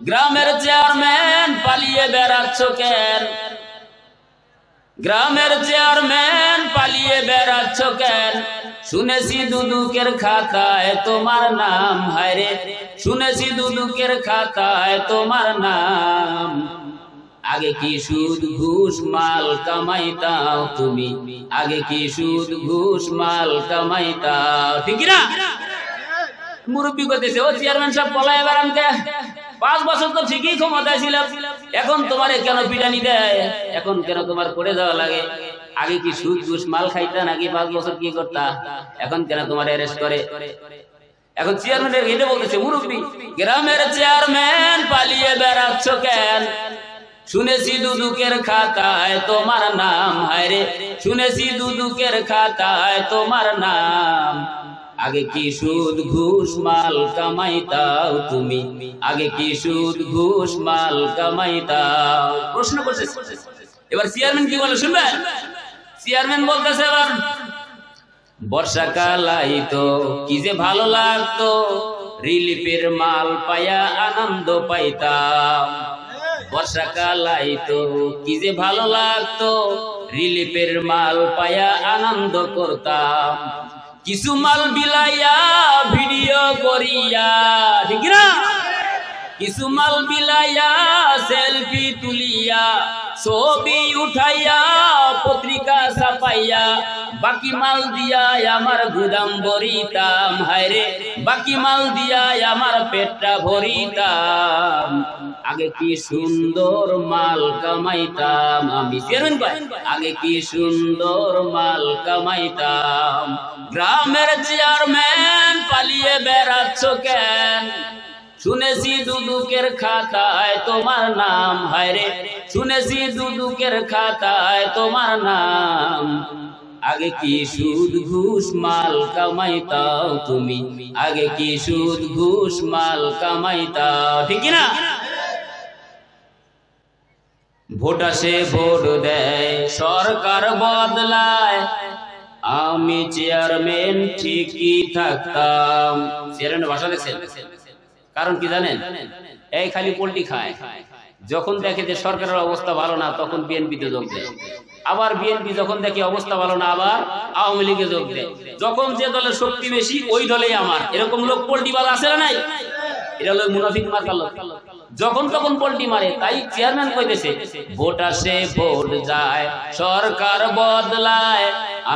গ্রামের চেয়ারম্যান পালিয়ে বেড়াচ্ছ কেন? গ্রামের চেয়ারম্যান পালিয়ে বেড়াচ্ছ কেন? শুনেছি দুদুকের খাতায় তোমার নাম, হায়রে শুনেছি দুদুকের খাতায় তোমার নাম। আগে কি সুদ ঘুষ মাল কামাইতাও তুমি, আগে কি সুদ ঘুষ মাল কামাইতাও, ঠিক না? মুরব্বী কইতেছে, ও চেয়ারম্যান সাহেব পলায় বেড়ানতে 5 বছর তো ঠিকই ক্ষমতায় ছিল, এখন তোমারে কেন পিটানি দেয়, এখন কেন তোমার পড়ে যাওয়া লাগে? আগে কি সুদ ঘুষ মাল খাইতা নাকি 5 বছর কি করতা, এখন কেন তোমার অ্যারেস্ট করে? এখন চেয়ারম্যানের এটা বলতেছে, মুরব্বী গ্রামের চেয়ারম্যান পালিয়ে বেড়াচ্ছ কেন? শুনেছি দুদুকের খাতায় তোমার নাম, হায়রে শুনেছি দুদুকের খাতায় তোমার নাম। আগে কি সুদ ঘুষ মাল কামাইতাও তুমি, আগে কি সুদ ঘুষ মাল কামাইতাও? প্রশ্ন করছে। এবার চেয়ারম্যান কি বলে শুনবেন? চেয়ারম্যান বলতেছে, এবার বর্ষাকাল আইতো কি যে ভালো লাগতো, রিলিফের মাল পায়া আনন্দ পাইতাম। বর্ষাকাল আইতো কি যে ভালো লাগতো, রিলিফের মাল পায়া আনন্দ করতাম। কিছু মাল বিলাইয়া ভিডিও করিয়া, ঠিক না? কিছু মাল বিলাইয়া সেলফি তুলিয়া ছবি উঠাইয়া পত্রিকা ছাপাইয়া বাকি মাল দিয়া আমার গুদাম ভরিতাম, হায়রে বাকি মাল দিয়া আমার পেটটা ভরিতাম। আগে কি সুন্দর মাল কামাইতাম আমি, চেয়ারম্যান ভাই আগে কি সুন্দর মাল কামাইতাম। গ্রামের চেয়ারম্যান পালিয়ে বেড়াচ্ছ কেন? শুনেছি দুদুকের খাতায় তোমার নাম, হায়রে শুনেছি দুদুকের খাতায় তোমার নাম। আগে কি সুদ ঘুষ মাল কামাইতাও তুমি, আগে কি সুদ ঘুষ মাল কামাইতাও, ঠিক না? ভোট আসে ভোট দেয় সরকার বদলায়, আমি চেয়ারম্যান ঠিকই থাকতাম। চেয়ারম্যানের ভাষা দেখছেন? কারণ কি জানেন? এই খালি পোল্ট্রি খায়, যখন দেখে যে সরকারের অবস্থা ভালো না তখন বিএনপিতে যোগ দেয়, আবার বিএনপি যখন দেখে অবস্থা ভালো না আবার আওয়ামী লীগে যোগ দেয়। যখন যে দলের শক্তি বেশি ওই দলেই আমার, এরকম লোক পোল্ট্রিবাজ আছে না নাই? এটা হলো মুনাফিক মার্কা লোক, যখন তখন পোল্ট্রি মারে। তাই চেয়ারম্যান কইতেছে, ভোট আসে ভোট যায় সরকার বদলায়,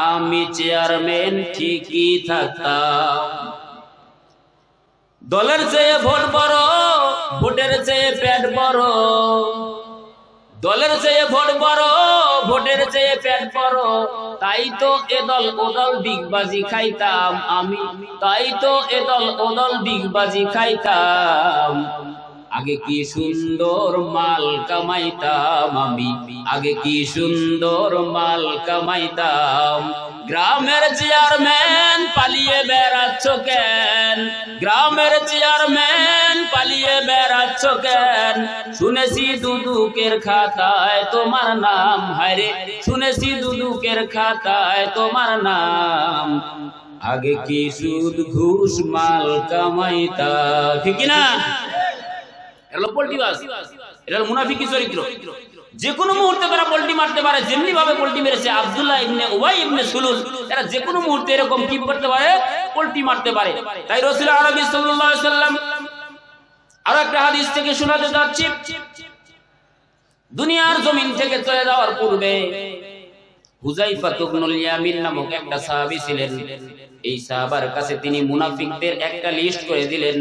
আমি চেয়ারম্যান ঠিকই থাকতাম। দলের চেয়ে ভোট বড়, ভোটের চেয়ে পেট বড়, দলের চেয়ে ভোট বড়, ভোটের চেয়ে পেট বড়। তাই তো এ দল ও দল ডিগবাজি খাইতাম আমি, তাই তো এ দল ও দল ডিগবাজি খাইতাম। আগে কি সুন্দর মাল কামাইতাম আমি, আগে কি সুন্দর মাল কামাইতাম। গ্রামের চেয়ারম্যান পালিয়ে বেড়াচ্ছ কেন? গ্রামের চেয়ারম্যান পালিয়ে বেড়াচ্ছ কেন? শুনেছি দুদুকের খাতায় তোমার নাম, হায়রে শুনেছি দুদুকের খাতায় তোমার নাম। আগে কি সুদ ঘুষ মাল কামাইতাম, ঠিক না? এটা পোল্ট্রিবাজ, এটা মুনাফিকি চরিত্র। যে কোনো মুহূর্তে তারা পোল্ট্রি মারতে পারে, যেমনি ভাবে পোল্ট্রি মেরেছে আব্দুল্লাহ ইবনে উবাই ইবনে সুলুল, এরা যে কোনো মুহূর্তে এরকম কি করতে পারে, পোল্ট্রি মারতে পারে। তাই রাসূল আরবি সাল্লাল্লাহু আলাইহি সাল্লাম আর একটা হাদিস থেকে শোনাতে যাচ্ছি, দুনিয়ার জমিন থেকে চলে যাওয়ার পূর্বে হুযায়ফা ইবনুল ইয়ামিন নামক একটা সাহাবী ছিলেন। এই সাহাবার কাছে তিনি মুনাফিকদের একটা লিস্ট করে দিলেন।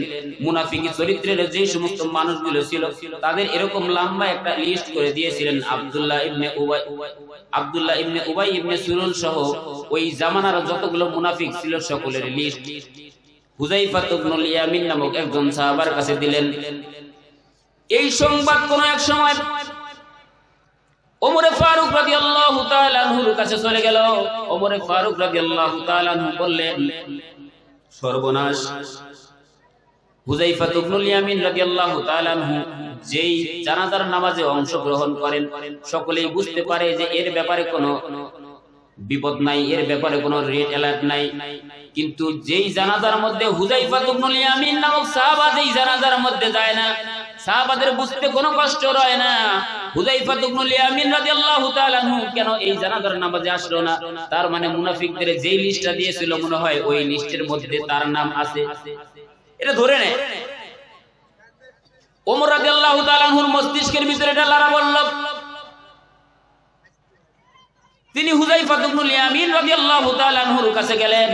মুনাফিকি চরিত্রের যে সমস্ত মানুষগুলো ছিল তাদের এরকম লম্বা একটা লিস্ট করে দিয়েছিলেন। আব্দুল্লাহ ইবনে উবাই ইবনে সুলুল সহ ওই জামানার যতগুলো মুনাফিক ছিল সকলের লিস্ট হুযায়ফা ইবনুল ইয়ামিন নামক একজন সাহাবার কাছে দিলেন। এই সংবাদ কোন এক সময় ওমর ফারুক রাদিয়াল্লাহু তাআলা আনহুর কাছে চলে গেল। ওমর ফারুক রাদিয়াল্লাহু তাআলা আনহু বললেন, সর্বনাশ, হুযায়ফা ইবনুল ইয়ামিন রাদিয়াল্লাহু তাআলা আনহু যেই জানাজার নামাজে অংশগ্রহণ করেন সকলেই বুঝতে পারে যে এর ব্যাপারে কোনো বিপদ নাই, এর ব্যাপারে কোনো রেড অ্যালার্ট নাই। কিন্তু যেই জানাজার মধ্যে হুযায়ফা ইবনুল ইয়ামিন নামক সাহাবা যেই জানাজার মধ্যে যায় না, সাহাবাদের বুঝতে কোনো কষ্ট হয় না হুযায়ফা ইবনুল ইয়ামিন রাদিয়াল্লাহু তাআলা আনহু কেন এই জানাজার নামাজে আসলো না। তার মানে মুনাফিকদের যেই লিস্টটা দিয়েছিল মনে হয় ওই লিস্টের মধ্যে তার নাম আছে, এটা ধরে নেয়। ওমর রাদিয়াল্লাহু তাআলা আনহুর মস্তিষ্কের ভিতরে এটা লাড়া বলল। তিনি হুযায়ফা ইবনুল ইয়ামিন রাদিয়াল্লাহু তাআলা আনহুর কাছে গেলেন,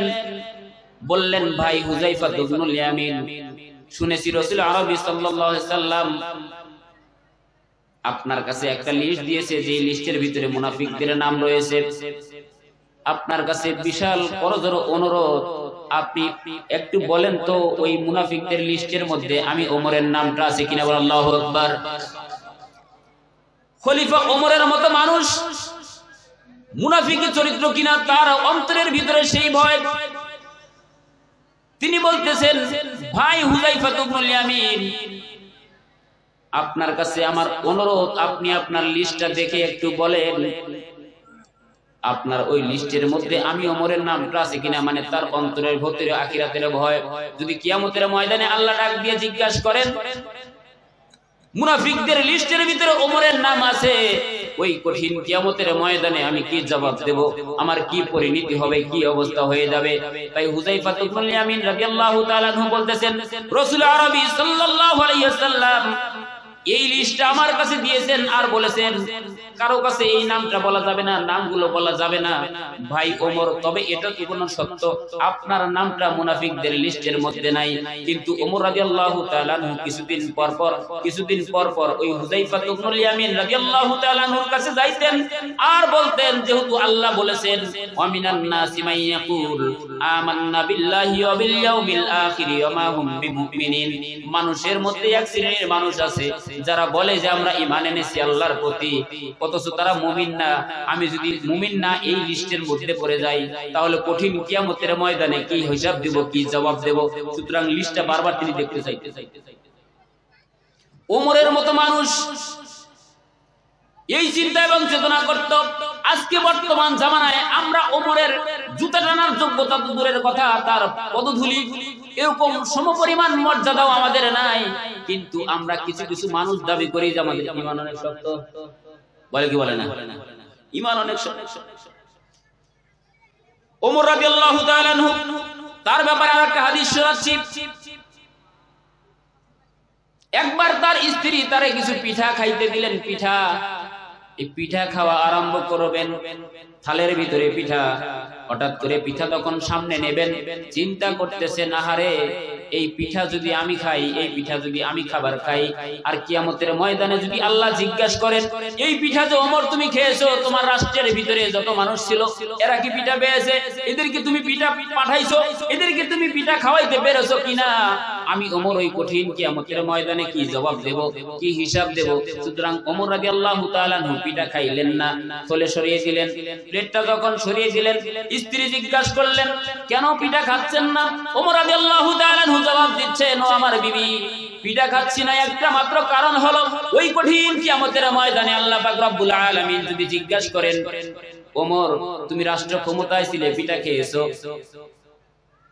বললেন, ভাই হুযায়ফা ইবনুল ইয়ামিন, শুনেছি রাসূল আরবি সাল্লাল্লাহু আলাইহি সাল্লাম আপনার কাছে একটা লিস্ট দিয়েছে, যে লিস্টের ভিতরে মুনাফিকদের নাম রয়েছে। আপনার কাছে বিশাল করজোড় অনুরোধ, আপনি একটু বলেন তো ওই মুনাফিকদের লিস্টের মধ্যে আমি ওমরের নামটা আছে কিনা। বলেন আল্লাহু আকবার। খলিফা ওমরের মতো মানুষ মুনাফিকের চরিত্র কিনা তার অন্তরের ভিতরে সেই ভয়। তিনি বলতেছেন, ভাই হুযায়ফা ইবনুল ইয়ামিন, আপনার কাছে আমার অনুরোধ, আপনি আপনার লিস্টটা দেখে একটু বলেন আপনার ওই লিস্টের মধ্যে আমি ওমরের নামটা আছে কিনা। মানে তার অন্তরের ভিতরে আখিরাতের ভয়। যদি কিয়ামতের ময়দানে আল্লাহ ডাক দিয়ে জিজ্ঞাসা করেন মুনাফিকদের লিস্টের ভিতরে ওমরের নাম আছে, ওই কঠিন কিয়ামতের ময়দানে আমি কি জবাব দেব, আমার কি পরিণতি হবে, কি অবস্থা হয়ে যাবে। তাই হুযায়ফা ইবনুল ইয়ামিন রাদিয়াল্লাহু তাআলা আনহু বলতেছেন, রাসূল আরবি সাল্লাল্লাহু আলাইহি ওয়াসাল্লাম এই লিস্টটা আমার কাছে দিয়েছেন আর বলেছেন কারো কাছে এই নামটা বলা যাবে না, নামগুলো বলা যাবে না। ভাই ওমর, তবে এটা কি কোনো সত্য আপনার নামটা মুনাফিকদের লিস্টের মধ্যে নাই। কিন্তু ওমর রাদিয়াল্লাহু তাআলা আনহু কিছুদিন পর পর ওই হুযায়ফা ইবনুল ইয়ামিন রাদিয়াল্লাহু তাআলা আনহুর কাছে যাইতেন আর বলতেন, যেহেতু আল্লাহ বলেছেন ওয়ামিনান নাসি মান ইয়াকুল আমান্না বিল্লাহি ওয়া বিল ইয়াউমিল আখির ওয়া মা হুম বিমুমিনিন। মানুষের মধ্যে এক শ্রেণীর মানুষ আছে যারা বলে যে আমরা ঈমান এনেছি আল্লাহর প্রতি, অথচ তারা মুমিন না। আমি যদি মুমিন না এই লিস্টের মধ্যে পড়ে যাই তাহলে কঠিন কিয়ামতের ময়দানে কি হিসাব দেব, কি জবাব দেব। সুতরাং লিস্টটা বারবার তিনি দেখতে চাইতে। ওমরের মতো মানুষ এই চিন্তা এবং চেতনা করত। আজকে বর্তমান জামানায় আমরা ওমরের জুতা টানার যোগ্যতা তো দূরের কথা, তার পদধূলি এরকম সমপরিমাণ মর্যাদাও আমাদের নাই। কিন্তু আমরা কিছু কিছু মানুষ দাবি করি যে আমাদের ঈমান অনেক শক্ত। বলে কি বলে না? ঈমান অনেক শক্ত। ওমর রাদিয়াল্লাহু তাআলা আনহু তার ব্যাপারে আরেকটা হাদিস শোনাচ্ছি। একবার তার স্ত্রী তারে কিছু পিঠা খাইতে দিলেন। এই পিঠা খাওয়া আরম্ভ করবেন, থালের ভিতরে পিঠা। হঠাৎ করে পিঠা তখন সামনে নেবেন, চিন্তা করতেছেন, আহারে এই পিঠা যদি আমি খাই, এই পিঠা যদি আমি খাবার খাই, আর কিয়ামতের ময়দানে যদি আল্লাহ জিজ্ঞাসা করেন এই পিঠা যে ওমর তুমি খেয়েছো, তোমার রাষ্ট্রের ভিতরে যত মানুষ ছিল এরা কি পিঠা পেয়েছে, এদেরকে তুমি পিঠা পাঠাইছো, এদেরকে তুমি পিঠা খাওয়াইতে পেরেছো কিনা, আমি ওমর ওই কঠিন কিয়ামতের ময়দানে কি জবাব দেব, কি হিসাব দেব। সুতরাং ওমর রাদিয়াল্লাহু তাআলা আনহু পিঠা খাইলেন না, থলে সরিয়ে দিলেন। প্লেটটা যখন সরিয়ে দিলেন, স্ত্রী জিজ্ঞাসা করলেন কেন পিঠা খাচ্ছেন না। ওমর রাদিয়াল্লাহু তাআলা আনহু জবাব দিচ্ছেন, ও আমার বিবি, পিঠা খাচ্ছি না একটা মাত্র কারণ হলো ওই কঠিন কিয়ামতের ময়দানে আল্লাহ পাক রব্বুল আলামিন যদি জিজ্ঞাসা করেন ওমর তুমি রাষ্ট্র ক্ষমতায় ছিলে, পিঠা খেয়েছো,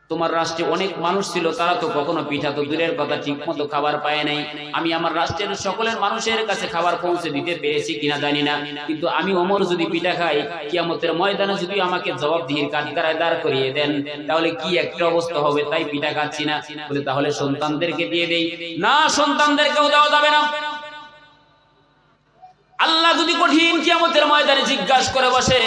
তোমার রাষ্ট্রে অনেক মানুষ ছিল, তারা তো কখনো পিঠা তো দূরের কথা ঠিক মতো খাবার পায় নাই, আমি আমার রাষ্ট্রের সকলের মানুষের কাছে খাবার পৌঁছে দিতে পেরেছি কিনা জানি না, কিন্তু আমি ওমর যদি পিঠা খাই, কিয়ামতের ময়দানে যদি আমাকে জবাবদিহির কাঠগড়ায় দাঁড় করিয়ে দেন তাহলে কি একটা অবস্থা হবে, তাই পিঠা খাচ্ছি না। বলে তাহলে সন্তানদেরকে দিয়ে দেই। না, সন্তানদেরকেও দেওয়া যাবে না। আল্লাহ যদি কঠিন কিয়ামতের ময়দানে জিজ্ঞাসা করে বসে,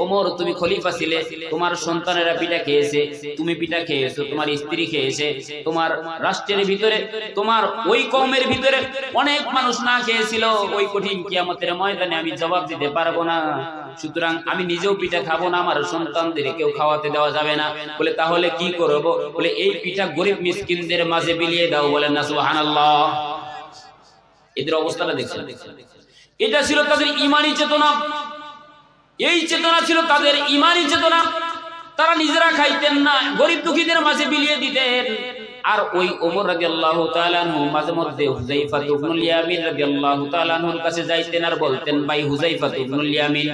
ওমর তুমি খলিফা ছিলে, তোমার সন্তানেরা পিঠা খেয়েছে, তুমি পিঠা খেয়েছো, তোমার স্ত্রী খেয়েছে, তোমার রাষ্ট্রের ভিতরে, তোমার ওই কওমের ভিতরে অনেক মানুষ না খেয়েছিল, ওই কঠিন কিয়ামতের ময়দানে আমি জবাব দিতে পারবো না, সুতরাং আমি নিজেও পিঠা খাবো না, আমার সন্তানদের কেউ খাওয়াতে দেওয়া যাবে না। বলে তাহলে কি করব? বলে এই পিঠা গরিব মিসকিনদের মাঝে বিলিয়ে দাও। বলেন না সুবহানাল্লাহ। এদের অবস্থাটা দেখছেন? এটা ছিল তাদের ঈমানি চেতনা। এই চেতনা ছিল তাদের ঈমানি চেতনা। তারা নিজেরা খাইতেন না, গরিব দুঃখীদের মাঝে বিলিয়ে দিতেন। আর ওই ওমর রাদিয়াল্লাহু তাআলা আনহু মাঝে মধ্যে হুযায়ফা ইবনুল ইয়ামিন রাদিয়াল্লাহু তাআলা আনহুর কাছে যাইতেন আর বলতেন, ভাই হুযায়ফা ইবনুল ইয়ামিন,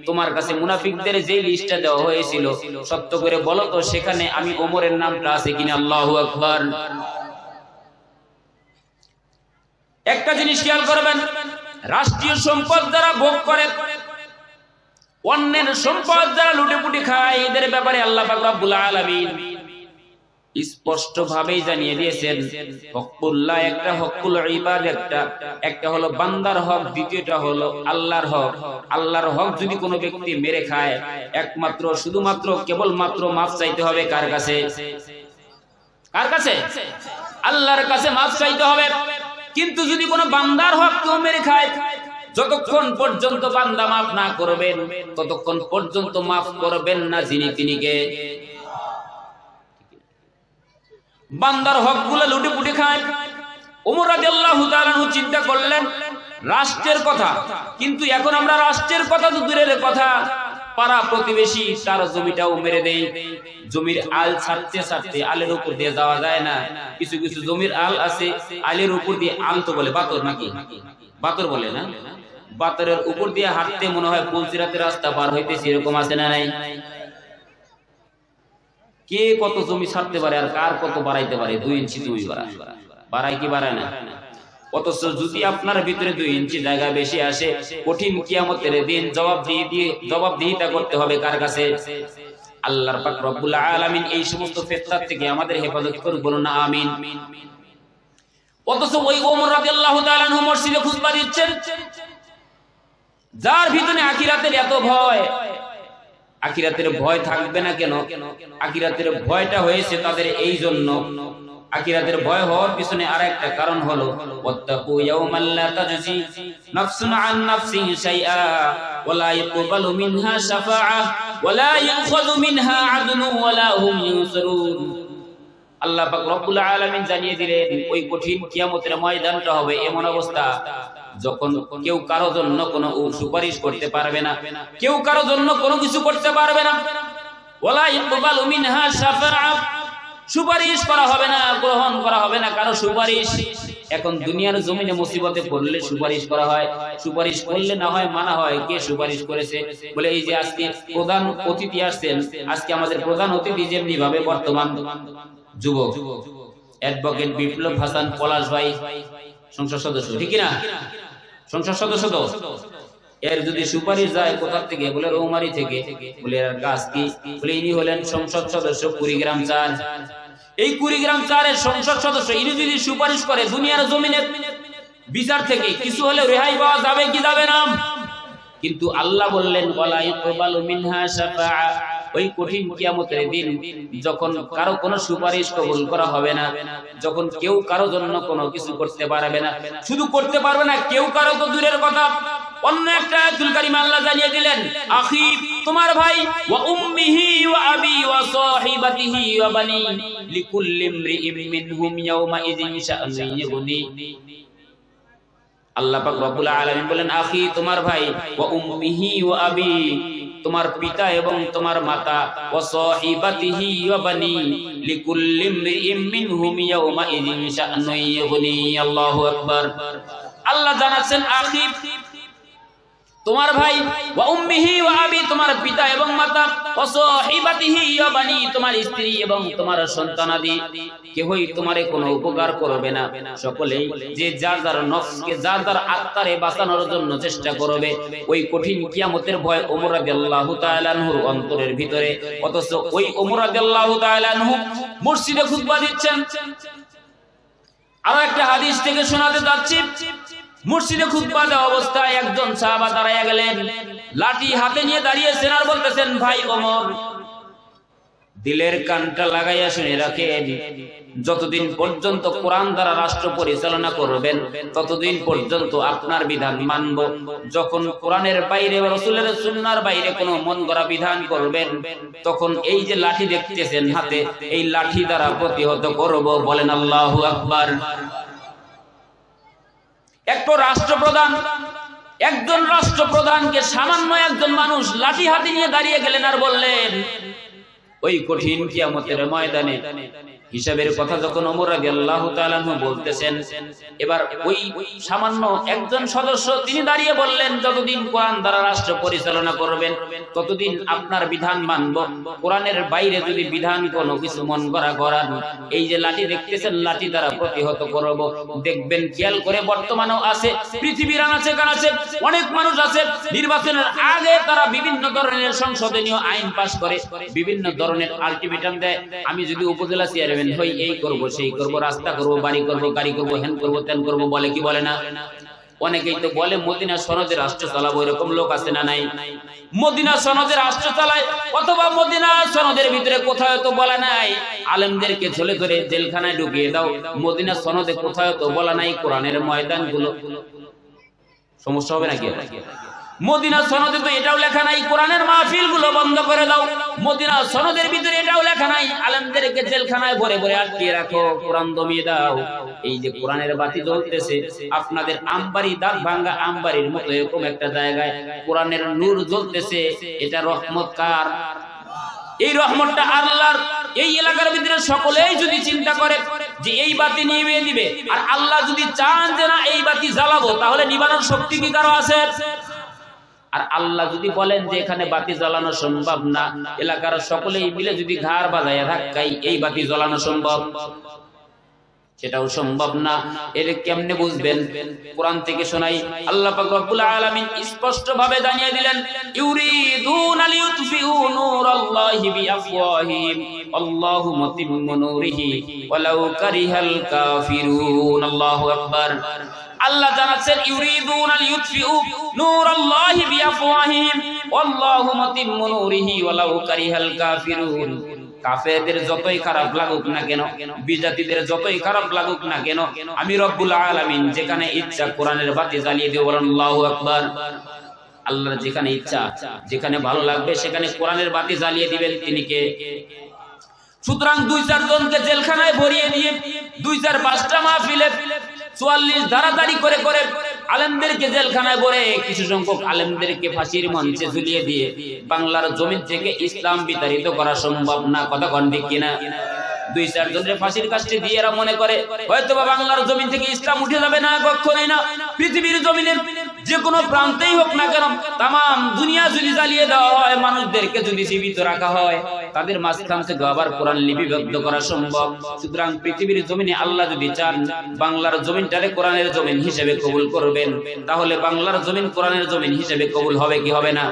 তোমার কাছে মুনাফিকদের যে লিস্টটা দেওয়া হয়েছিল সত্য করে বলো তো সেখানে আমি ওমরের নামটা আছে কিনা। আল্লাহু আকবার। একটা জিনিস খেয়াল করবেন, রাষ্ট্রীয় সম্পদ যারা ভোগ করে, অন্যের সম্পদ যারা লুটেপুটে খায়, এদের ব্যাপারে আল্লাহ পাক রব্বুল আলামিন স্পষ্ট ভাবেই জানিয়ে দিয়েছেন, হকুল্লাহ একটা, হকুল ইবাদ একটা হলো বান্দার হক, দ্বিতীয়টা হলো আল্লাহর হক। আল্লাহর হক যদি কোনো ব্যক্তি মেরে খায়, একমাত্র শুধুমাত্র কেবলমাত্র মাফ চাইতে হবে কার কাছে? কার কাছে? আল্লাহর কাছে মাফ চাইতে হবে। কিন্তু যদি কোনো বান্দার হক কেউ মেরে খায়, যতক্ষণ পর্যন্ত বান্দা মাফ না করবেন ততক্ষণ পর্যন্ত মাফ করবেন না যিনি তিনিকে। বান্দার হকগুলো লুটে পুটে খায়। ওমর রাদিয়াল্লাহু তাআলা আনহু চিন্তা করলেন রাষ্ট্রের কথা, কিন্তু এখন আমরা রাষ্ট্রের কথা তো দূরের কথা, পাড়া প্রতিবেশী তার জমিটাও মেরে দেই। জমির আল ছাড়তে ছাড়তে আলের উপর দিয়ে যাওয়া যায় না। কিছু কিছু জমির আল আছে, আলের উপর দিয়ে, আল তো বলে বাতর নাকি, বাতর বলে না, বাতরের উপর দিয়ে হাঁটতে মনে হয় পুলসিরাতে রাস্তা পার হইতেছে, এরকম আছে না নাই? কে কত জমি ছাড়তে পারে আর কার কত বাড়াইতে পারে? 2 ইঞ্চি জমি বাড়ায় কি বাড়ায় না? অথচ যদি আপনার ভিতরে 2 ইঞ্চি জায়গা বেশি আসে, কঠিন কিয়ামতের দিন জবাবদিহিতা করতে হবে কার কাছে? আল্লাহর পাক রব্বুল আলামিন এই সমস্ত ফিতনা থেকে আমাদের হেফাজত করুন, বলুন না আমিন। অথচ ওই ওমর রাদিয়াল্লাহু তাআলা আনহু মসজিদে খুতবা দিচ্ছেন, যার ভিতরে আখিরাতের এত ভয়। আখিরাতের ভয় থাকবে না কেন? আখিরাতের ভয়টা হয়েছে তাদের এই জন্য, আখিরাতের ভয় হওয়ার পিছনে আরেকটা কারণ হলো ওয়াত্তাকু ইয়াওমান লা তাজজি নাফসুন আন নাফসিন শাইআ ওয়া লা ইয়াকবালু মিনহা শাফাআহ ওয়া লা ইয়াখযু মিনহা আদলু ওয়া লা হুম ইউনসারুন। আল্লাহ পাক রব্বুল আলামিন জানিয়ে দিলেন ওই কঠিন কিয়ামতের ময়দানটা হবে এমন অবস্থা যখন কেউ কারো জন্য কোনো সুপারিশ করতে পারবে না, কেউ কারো জন্য কোনো কিছু করতে পারবে না। ওয়া লা ইয়াকবালু মিনহা শাফাআহ, সুপারিশ করা হবে না, গ্রহণ করা হবে না কারো সুপারিশ। এখন দুনিয়ার জমিনে মুসিবতে পড়লে সুপারিশ করা হয়, সুপারিশ করলে না হয় মানা হয়। কে সুপারিশ করেছে? বলে এই যে আজকে প্রধান অতিথি আসছেন, আজকে আমাদের প্রধান অতিথি যেমনি ভাবে বর্তমান যুবক অ্যাডভোকেট বিপ্লব হাসান পলাশ ভাই সংসদ সদস্য, ঠিক না? সংসদ সদস্য তো, এর যদি সুপারিশ যায় কোথা থেকে? বলে রৌমারি থেকে। বলে এর কাজ কি? বলে ইনি হলেন সংসদ সদস্য কুড়িগ্রাম 4। এই কুড়িগ্রাম 4-এর সংসদ সদস্য, ইনি যদি সুপারিশ করে দুনিয়ার জমিনের বিচার থেকে কিছু হলে রেহাই পাওয়া যাবে কি যাবে না? কিন্তু আল্লাহ বললেন ওয়ালা ইয়াকবালু মিনহা শাফাআ, ওই কঠিন কিয়ামতের দিন যখন কারো কোনো সুপারিশ কবুল করা হবে না, যখন কেউ কারো জন্য কোনো কিছু করতে পারবে না। শুধু করতে পারবে না, কেউ কারো তো দূরের কথা, অন্য একটা আয়াতুল কারিমা আল্লাহ জানিয়ে দিলেন আখি, তোমার ভাই, ওয়া উম্মিহি ওয়া আবি ওয়া সাহিবাতিহি ওয়া বানি লিকুল্লি ইমরিইম মিনহুম ইয়াওমা ইযিন শাআনুন ইগনি। আল্লাহ পাক রব্বুল আলামিন বলেন আখি, তোমার ভাই, ওয়া উম্মিহি ওয়া আবি, তোমার পিতা এবং তোমার মাতা, ওয়া সাহিবাতিহি ওয়া বানি লিকুল্লি ইমরিইম মিনহুম ইয়াওমা ইযিন শাআনুন ইগনি। আল্লাহু আকবার। আল্লাহ জানাচ্ছেন আখি তোমার ভাই, ওয়া উম্মিহি ওয়া আবি তোমার পিতা এবং মাতা, ওয়া সাহিবাতিহি ওয়া বানি তোমার স্ত্রী এবং তোমার সন্তানাদি, কেউই তোমারে কোনো উপকার করবে না। সকলেই যে যার যার নফসকে, যার যার আত্মারে বাঁচানোর জন্য চেষ্টা করবে। ওই কঠিন কিয়ামতের ভয় ওমর রাদিয়াল্লাহু তাআলা আনহুর অন্তরের ভিতরে। অথচ ওই ওমর রাদিয়াল্লাহু তাআলা আনহু মসজিদে খুতবা দিচ্ছেন। আর একটা হাদিস থেকে শোনাতে যাচ্ছি, মসজিদে খুতবা দেওয়া অবস্থায় একজন সাহাবা দাঁড়ায়া গেলেন, লাঠি হাতে নিয়ে দাঁড়িয়েছেন আর বলতেছেন, ভাই ওমর, দিলের কানটা লাগাইয়া শুনে রাখেন, যতদিন পর্যন্ত কোরআন দ্বারা রাষ্ট্র পরিচালনা করবেন ততদিন পর্যন্ত আপনার বিধান মানব। যখন কোরআনের বাইরে বা রাসূলের সুন্নাহর বাইরে কোনো মন গড়া বিধান করবেন, তখন এই যে লাঠি দেখতেছেন হাতে, এই লাঠি দ্বারা প্রতিহত করব। বলেন আল্লাহু আকবার। একজন রাষ্ট্রপ্রধানকে সামান্য একজন মানুষ লাঠি হাতে নিয়ে দাঁড়িয়ে গেলেন আর বললেন, ওই কঠিন কিয়ামতের ময়দানে হিসাবের কথা যখন ওমর রাদিয়াল্লাহু তাআলা আনহু বলতেছেন, এবার ওই সামান্য একজন সদস্য তিনি দাঁড়িয়ে বললেন, যতদিন কোরআন দ্বারা রাষ্ট্র পরিচালনা করবেন ততদিন আপনার বিধান মানব, কোরআনের বাইরে যদি বিধান কোনো কিছু মন করা করান, এই যে লাঠি দেখতেছেন লাঠি দ্বারা প্রতিহত করব। দেখবেন খেয়াল করে বর্তমানেও আছে, পৃথিবীর আনাচে কানাচে অনেক মানুষ আছে, নির্বাচনের আগে তারা বিভিন্ন ধরনের সংশোধনীয় আইন পাস করে, বিভিন্ন ধরনের আলটিমেটাম দেয়, আমি যদি উপজেলা চেয়ারম্যান হই এই করব সেই করব, রাস্তা করব, বাড়ি করব, গাড়ি করব, হ্যান করব, ত্যান করব, বলে কি বলে না? অনেকেই তো বলে মদিনা সনদে রাষ্ট্র চালাবো, এরকম লোক আছে না নাই? মদিনা সনদে রাষ্ট্র চালায়, অথবা মদিনা সনদের ভিতরে কোথাও তো বলা নাই আলেমদেরকে ঝুলে ধরে জেলখানায় ঢুকিয়ে দাও, মদিনা সনদে কোথাও তো বলা নাই কোরআনের ময়দানগুলো। সমস্যা হবে নাকি? মদিনা সনদে তো এটাও লেখা নাই কোরআনের মাহফিলগুলো বন্ধ করে দাও, মদিনা সনদের ভিতরে এটাও লেখা নাই আলেমদেরকে জেলখানায় ভরে ভরে আটকিয়ে রাখো, কোরআন দমিয়ে দাও। এই যে কোরআনের বাতি জ্বলতেছে আপনাদের আমবাড়ি দাঁত ভাঙ্গা আমবাড়ির মতো এরকম একটা জায়গায় কোরআনের নূর জ্বলতেছে, এটা রহমত কার? এই রহমতটা আল্লাহর। এই এলাকার ভিতরে সকলেই যদি চিন্তা করে যে এই বাতি নিভিয়ে দিবে, আর আল্লাহ যদি চান যে না এই বাতি জ্বালাবো, তাহলে নিবানোর শক্তি কি কারো আছে? আর আল্লাহ যদি বলেন যে এখানে বাতি জ্বালানো সম্ভব না, এলাকার সকলেই মিলে যদি ঘাড় বাজায় ধাক্কাই এই বাতি জ্বালানো সম্ভব? সেটাও সম্ভব না। এর কেমনে বুঝবেন? কোরআন থেকে শোনাই, আল্লাহ পাক রব্বুল আলামিন স্পষ্ট ভাবে জানিয়ে দিলেন, ইউরিদুনা লিইউতফিউ নূরাল্লাহি বিআফওয়াহিহিম আল্লাহু মুতিম্মু নূরিহি ওয়ালাউ কারিহাল কাফিরুন। আল্লাহু আকবার। আল্লাহ জানাচ্ছেন ইউরিদুনা লিইউতফিউ নূরাল্লাহি বিআফওয়াহিহিম আল্লাহু মুতিম্মু নূরিহি ওয়ালাউ কারিহাল কাফিরুন। কাফেরদের যতই খারাপ লাগুক না কেন, বিজাতিদের যতই খারাপ লাগুক না কেন, আমি রব্বুল আলামিন যেখানে ইচ্ছা কোরআনের বাতি জ্বালিয়ে দেব। বলেন আল্লাহু আকবার। আল্লাহর যেখানে ইচ্ছা, যেখানে ভালো লাগবে সেখানে কোরআনের বাতি জ্বালিয়ে দিবেন তিনি কে? সুতরাং 2-4 জনকে জেলখানায় ভরিয়ে দিয়ে 2-4-5টা মাহফিলে 44 ধারাধারি করে করে আলেমদেরকে জেলখানায় ভরে কিছু সংখ্যক আলেমদেরকে ফাঁসির মঞ্চে ঝুলিয়ে দিয়ে বাংলার জমিন থেকে ইসলাম বিতাড়িত করা সম্ভব না। কথা কোন ঠিক কিনা? 2-4 জনের ফাঁসির কাছে দিয়ে এরা মনে করে হয়তো বা বাংলার জমিন থেকে ইসলাম উঠে যাবে না, কখনোই না। পৃথিবীর জমিনের যে কোনো প্রান্তেই হোক না কেন, তাম দুনিয়া যদি জ্বালিয়ে দেওয়া হয়, মানুষদেরকে যদি জীবিত রাখা হয়, তাদের মাঝখান থেকে আবার কোরআন লিপিবদ্ধ করা সম্ভব। সুতরাং পৃথিবীর জমিনে আল্লাহ যদি চান বাংলার জমিনটারে কোরআনের জমিন হিসেবে কবুল করবেন, তাহলে বাংলার জমিন কোরআনের জমিন হিসেবে কবুল হবে কি হবে না?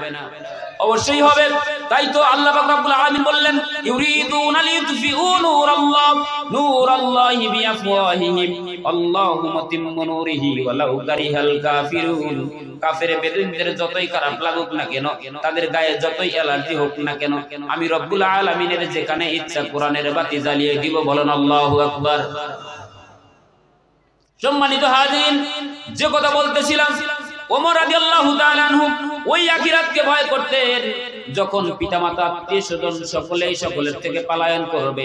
অবশ্যই হবে। তাই তো আল্লাহ পাক রব্বুল আলামিন বললেন, ইউরিদুনা লিইউতফিউ নূরাল্লাহি বিআফওয়াহিহিম আল্লাহু মুতিম্মু নূরিহি ওয়ালাউ কারিহাল কাফিরুন। কাফের বেদুইনদের যতই খারাপ লাগুক না কেন, তাদের গায়ে যতই অ্যালার্জি হোক না কেন, আমি রব্বুল আলামিনের যেখানে ইচ্ছা কোরআনের বাতি জ্বালিয়ে দিব। বলেন আল্লাহু আকবার। সম্মানিত হাজিরিন, যে কথা বলতেছিলাম, ওমর রাদিয়াল্লাহু তাআলা আনহু ওই আখিরাতকে ভয় করতেন। যখন পিতামাতা আত্মীয়স্বজন সকলেই সকলের থেকে পলায়ন করবে,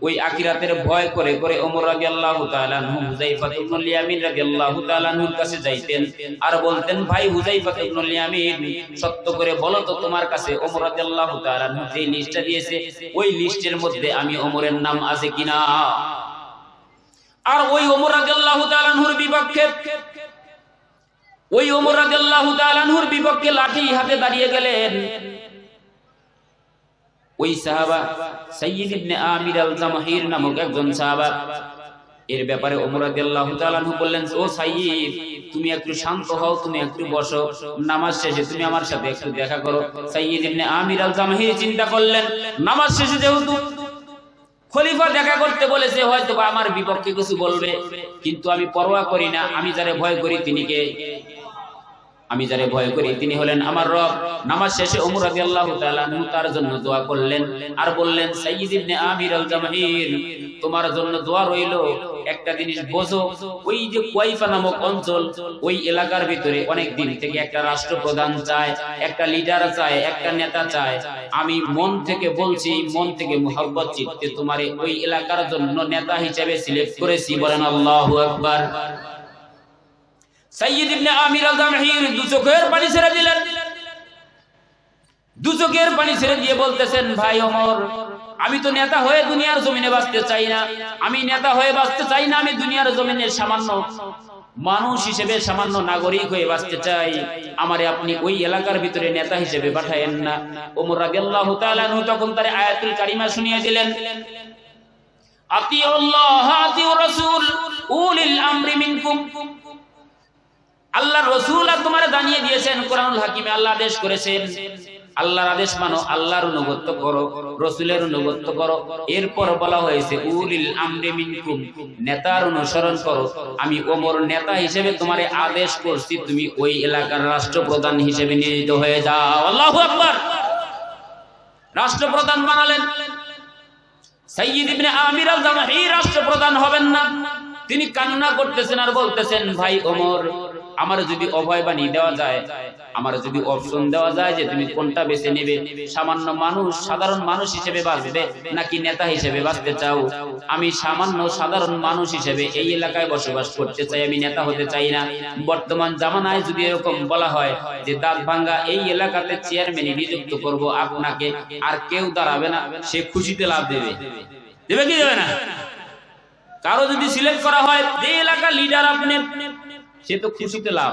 ওই আখিরাতের ভয় করে করে ওমর রাদিয়াল্লাহু তাআলা আনহু হুযায়ফা ইবনুল ইয়ামিন রাদিয়াল্লাহু তাআলা আনহুর কাছে যাইতেন আর বলতেন, ভাই হুযায়ফা ইবনুল ইয়ামিন, সত্য করে বলো তো তোমার কাছে ওমর রাদিয়াল্লাহু তাআলা আনহু যে লিস্টটা দিয়েছে ওই লিস্টের মধ্যে আমি ওমরের নাম আছে কিনা? আর ওই ওমর রাদিয়াল্লাহু তাআলা আনহুর বিপক্ষে ওই ওমর রাদিয়াল্লাহু তাআলা আনহুর বিপক্ষে লাঠি হাতে দাঁড়িয়ে গেলেন ওই সাহাবা সাইয়্যিদ ইবনে আমির আল-জামাহির নামক একজন সাহাবা। এর ব্যাপারে ওমর রাদিয়াল্লাহু তাআলা আনহু বললেন, ও সাইয়্যিদ, তুমি একটু শান্ত হও, তুমি একটু বসো, নামাজ শেষে তুমি আমার সাথে একটু দেখা করো। সাইয়্যিদ ইবনে আমির আল-জামাহির চিন্তা করলেন, নামাজ শেষে যেহেতু খলিফা দেখা করতে বলেছে, হয়তো বা আমার বিপক্ষে কিছু বলবে, কিন্তু আমি পরোয়া করি না। আমি যারে ভয় করি তিনি কে? আমি যারে ভয় করি তিনি হলেন আমার রব। নামাজ শেষে ওমর রাদিয়াল্লাহু তাআলা আনহু তার জন্য দোয়া করলেন আর বললেন, সাইয়্যিদ ইবনে আমির আল-জামাহির, তোমার জন্য দোয়া রইল। একটা জিনিস বোঝো, ওই যে কুয়াইফা নামক অঞ্চল, ওই এলাকার ভিতরে অনেক দিন থেকে একটা রাষ্ট্রপ্রধান চায়, একটা লিডার চায়, একটা নেতা চায়। আমি মন থেকে বলছি, মন থেকে মুহাব্বত চিত্তে তোমারে ওই এলাকার জন্য নেতা হিসেবে সিলেক্ট করেছি। বলেন আল্লাহু আকবার। সাইয়্যিদ ইবনে আমির আল-জামাহির দু চোখের পানি ছেড়ে দিলেন। দু চোখের পানি ছেড়ে দিয়ে বলতেছেন, ভাই ওমর, আমি তো নেতা হয়ে দুনিয়ার জমিনে বাঁচতে চাই না, আমি নেতা হয়ে বাঁচতে চাই না, আমি দুনিয়ার জমিনে সামান্য মানুষ হিসেবে, সামান্য নাগরিক হয়ে বাঁচতে চাই, আমারে আপনি ওই এলাকার ভিতরে নেতা হিসেবে পাঠায়েন না। ওমর রাদিয়াল্লাহু তাআলা আনহু তখন তার আয়াতুল কারিমা শুনিয়ে দিলেন, আতিউল্লাহ আতিউর রাসূল উলিল আমরি মিনকুম। আল্লাহর রাসূল আর তোমারে জানিয়ে দিয়েছেন, কোরআনুল হাকিমে আল্লাহ আদেশ করেছেন, আল্লাহর আদেশ মানো, আল্লাহর অনুগত্য করো, রাসূলের অনুগত্য করো। এরপর বলা হয়েছে উলিল আমরি মিনকুম, নেতার অনুসরণ করো। আমি ওমর নেতা হিসেবে তোমারে আদেশ করছি, তুমি ওই এলাকার রাষ্ট্রপ্রধান হিসেবে নিয়োজিত হয়ে যাও। আল্লাহু আকবার। রাষ্ট্রপ্রধান বানালেন। সাইয়্যিদ ইবনে আমির আল-জামাহি রাষ্ট্রপ্রধান হবেন না। তিনি কান্না করতেছেন আর বলতেছেন, ভাই ওমর, আমার যদি অভয় বাণী দেওয়া যায়, আমার যদি অপশন দেওয়া যায় যে তুমি কোনটা বেছে নেবে, সামান্য মানুষ, সাধারণ মানুষ হিসেবে বাঁচবে নাকি নেতা হিসেবে বাঁচতে চাও? আমি সামান্য সাধারণ মানুষ হিসেবে এই এলাকায় বসবাস করতে চাই, আমি নেতা হতে চাই না। বর্তমান জামানায় যদি এরকম বলা হয় যে দাঁত ভাঙ্গা এই এলাকাতে চেয়ারম্যান নিযুক্ত করব আপনাকে, আর কেউ দাঁড়াবে না, সে খুশিতে লাভ দেবে। দেবে কি দেবে না? কারো যদি সিলেক্ট করা হয় যে এলাকার লিডার আপনি, সে তো খুশিতে লাভ।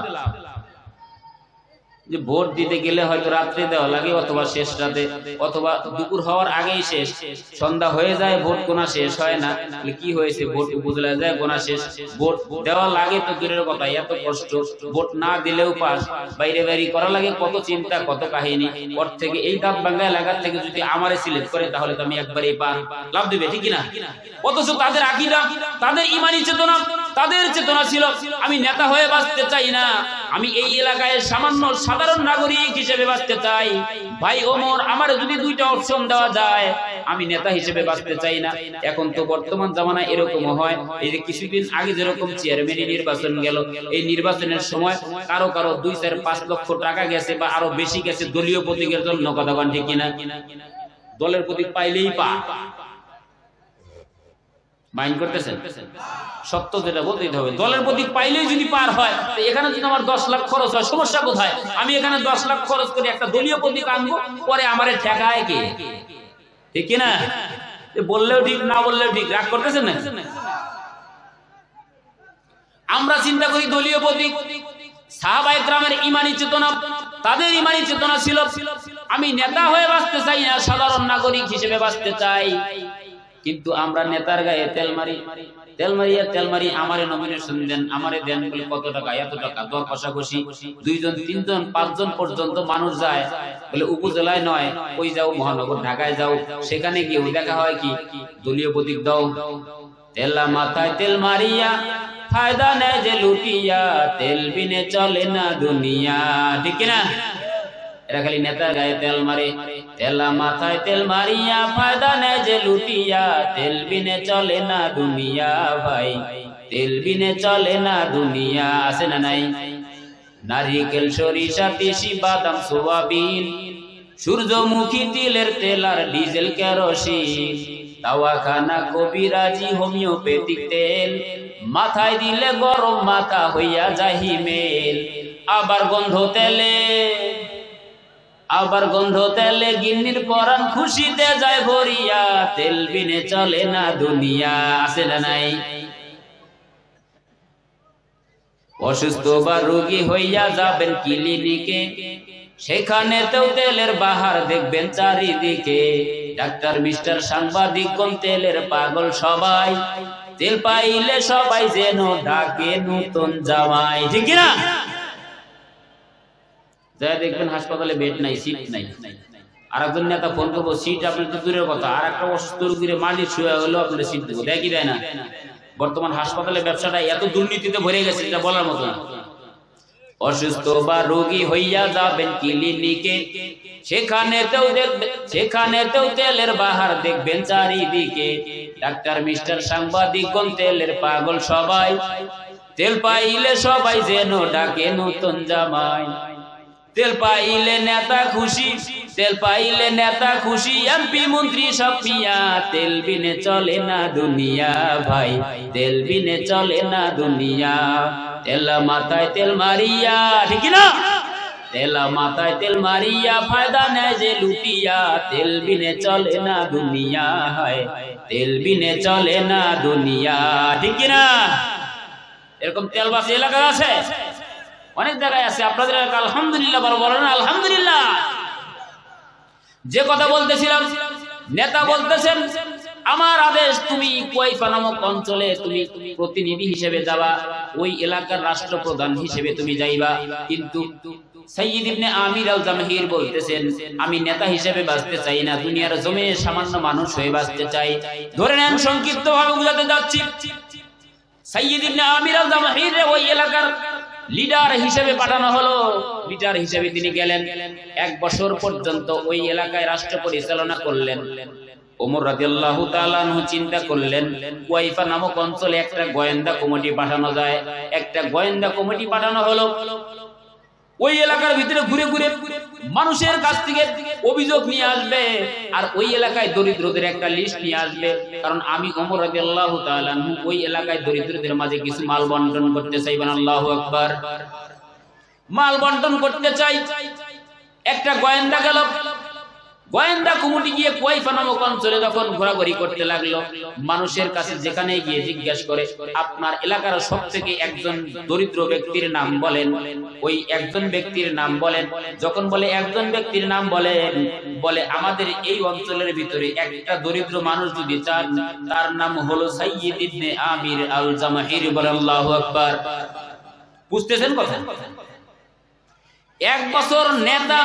যে ভোট দিতে গেলে হয়তো রাত্রে দেওয়া লাগে, অথবা শেষ রাতে, অথবা দুপুর হওয়ার আগেই শেষ, সন্ধ্যা হয়ে যায়, ভোট কোনা শেষ হয় না। কি হয়েছে? ভোট উপজেলা যায়, কোনা শেষ। ভোট দেওয়া লাগে তো দূরের কথা, এত কষ্ট, ভোট না দিলেও পাস, বাইরে বাইরে করা লাগে, কত চিন্তা, কত কাহিনী। ওর থেকে এই দাঁত ভাঙ্গা এলাকার থেকে যদি আমারে সিলেক্ট করে, তাহলে তো আমি একবারেই পার, লাভ দেবে, ঠিক না? অথচ তাদের আকীদা, তাদের ঈমানি চেতনা, তাদের চেতনা ছিল আমি নেতা হয়ে বাঁচতে চাই না, আমি এই এলাকায় সামান্য সাধারণ নাগরিক হিসেবে বাঁচতে চাই। ভাই ওমর, আমার যদি দুইটা অপশন দেওয়া যায়, আমি নেতা হিসেবে বাঁচতে চাই না। এখন তো বর্তমান জামানায় এরকম হয়, এই যে কিছুদিন আগে যেরকম চেয়ারম্যানের নির্বাচন গেল, এই নির্বাচনের সময় কারো কারো 2-4-5 লক্ষ টাকা গেছে বা আরো বেশি গেছে দলীয় প্রতীকের জন্য। কথা বলেন ঠিক কিনা? দলের প্রতীক পাইলেই পা মাইন্ড করতেছেন? সত্য যেটা বলতেই হবে, দলের প্রতীক পাইলেই যদি পার হয়, এখানে যদি আমার 10 লাখ খরচ হয়, সমস্যা কোথায়? আমি এখানে 10 লাখ খরচ করে একটা দলীয় প্রতীক আনবো, পরে আমারে ঠেকায় কে? ঠিক কিনা? বললেও ঠিক, না বললেও ঠিক। রাগ করতেছেন না? আমরা চিন্তা করি দলীয় প্রতীক। সাহাবায়ে কেরামের ঈমানি চেতনা, তাদের ঈমানি চেতনা ছিল আমি নেতা হয়ে বাঁচতে চাই না, সাধারণ নাগরিক হিসেবে বাঁচতে চাই। কিন্তু আমরা নেতার গায়ে তেল মারি, তেল মারিয়া তেল মারি, আমারে নমিনেশন দেন, আমারে দেন বলে কত টাকা, এত টাকা, দর কষাকষি, 2জন 3জন 5জন পর্যন্ত মানুষ যায়। বলে উপজেলায় নয়, ওই যাও মহানগর ঢাকায় যাও, সেখানে গিয়ে দেখা হয় কি দলীয় প্রতীক দাও। তেলা মাথায় তেল মারিয়া ফায়দা নেয় যে লুটিয়া, তেল বিনে চলে না দুনিয়া, ঠিক না? এরা খালি নেতার গায়ে তেল মারে। তেলা মাথায় তেল মারিয়া ফায়দা নেয় যে লুটিয়া, তেল বিনে চলে না দুনিয়া, ভাই তেল বিনে চলে না দুনিয়া। আছে না নাই? নারিকেল, সরিষা, তিসি, বাদাম, সোয়াবিন, সূর্যমুখী, তিলের তেল আর ডিজেল, কেরোসিন, দাওয়াখানা, কবিরাজি, হোমিওপ্যাথিক তেল, মাথায় দিলে গরম মাথা হইয়া যায় হিমেল। আবার গন্ধ তেলে, আবার গন্ধ তেলে গিন্নির পরাণ খুশিতে যায় ভরিয়া, তেল বিনে চলে না দুনিয়া। আছে না নাই? অসুস্থ বা রোগী হইয়া যাবেন ক্লিনিকে, সেখানেতেও তেলের বাহার দেখবেন চারিদিকে। ডাক্তার, মিস্টার, সাংবাদিক, কোন তেলের পাগল সবাই, তেল পাইলে সবাই যেন ডাকে নতুন জামাই, ঠিক না? যাই দেখবেন হাসপাতালে বেড নাই, সিট নাই। আর একজন নেতা ফোন করবো, সিট আপনার তো দূরের কথা, আর একটা অসুস্থ রোগীর মালিক শুয়ে হলেও আপনার সিট দেবো, দেয় কি দেয় না? বর্তমান হাসপাতালে ব্যবসাটা এত দুর্নীতিতে ভরে গেছে, এটা বলার মতো না। অসুস্থ বা রোগী হইয়া যাবেন ক্লিনিকে, সেখানেতেও তেলের বাহার দেখবেন চারিদিকে। ডাক্তার, মিস্টার, সাংবাদিক, কোন তেলের পাগল সবাই, তেল পাইলে সবাই যেন ডাকে নতুন জামাই। তেল পাইলে নেতা খুশি, তেল পাইলে নেতা খুশি, এমপি মন্ত্রী সব পিয়া, তেল বিনে চলে না দুনিয়া, ভাই তেল বিনে চলে না দুনিয়া। তেল মাথায় তেল মারিয়া, ঠিক না? তেলা মাথায় তেল মারিয়া ফায়দা নেয় যে লুটিয়া, তেল বিনে চলে না দুনিয়া, হয় তেল বিনে চলে না দুনিয়া। ঠিক কিনা? এরকম তেলবাসী এলাকা আছে, অনেক জায়গায় আছে। আপনাদের এলাকা আলহামদুলিল্লাহ বলেন আলহামদুলিল্লাহ। যে কথা বলতেছিলাম, নেতা বলতেছেন আমার আদেশ, তুমি কুয়াইফা নামক অঞ্চলে তুমি প্রতিনিধি হিসেবে যাবা, ওই এলাকার রাষ্ট্রপ্রধান হিসেবে তুমি যাইবা। কিন্তু সাইয়্যিদ ইবনে আমির আল জামাহির বলতেছেন আমি নেতা হিসেবে বাঁচতে চাই না, দুনিয়ার জমিনে সামান্য মানুষ হয়ে বাঁচতে চাই। ধরে নেন, সংক্ষিপ্ত ভাবে বুঝাতে যাচ্ছি, সাইয়্যিদ ইবনে আমির আল জামাহির ওই এলাকার লিডার হিসেবে পাঠানো হলো। লিডার হিসেবে তিনি গেলেন, 1 বছর পর্যন্ত ওই এলাকায় রাষ্ট্র পরিচালনা করলেন। ওমর রাদিয়াল্লাহু তাআলা আনহু চিন্তা করলেন কুয়াইফা নামক অঞ্চলে একটা গোয়েন্দা কমিটি পাঠানো যায়। একটা গোয়েন্দা কমিটি পাঠানো হলো, ওই এলাকার ভিতরে ঘুরে ঘুরে মানুষের কাছ থেকে অভিযোগ নিয়ে আসবে, আর ওই এলাকায় দরিদ্রদের একটা লিস্ট নিয়ে আসবে। কারণ আমি ওমর রাদিয়াল্লাহু তাআলা আনহু ওই এলাকায় দরিদ্রদের মাঝে কিছু মাল বন্টন করতে চাই। আল্লাহু আকবার। মাল বন্টন করতে চাই। একটা গোয়েন্দা গেল, গোয়েন্দা কমিটি গিয়ে কুয়াইফা নামক অঞ্চলে যখন ঘোরাঘুরি করতে লাগলো, মানুষের কাছে যেখানে গিয়ে জিজ্ঞাসা করে আপনার এলাকার সবথেকে একজন দরিদ্র ব্যক্তির নাম বলেন, ওই একজন ব্যক্তির নাম বলেন। যখন বলে একজন ব্যক্তির নাম বলেন, বলে আমাদের এই অঞ্চলের ভিতরে একটা দরিদ্র মানুষ যদি চান, তার নাম হলো সাইয়্যিদ ইবনে আমির আল জামাহির। বলে আল্লাহু আকবার। বুঝতেছেন কথা? 1 বছর নেতা,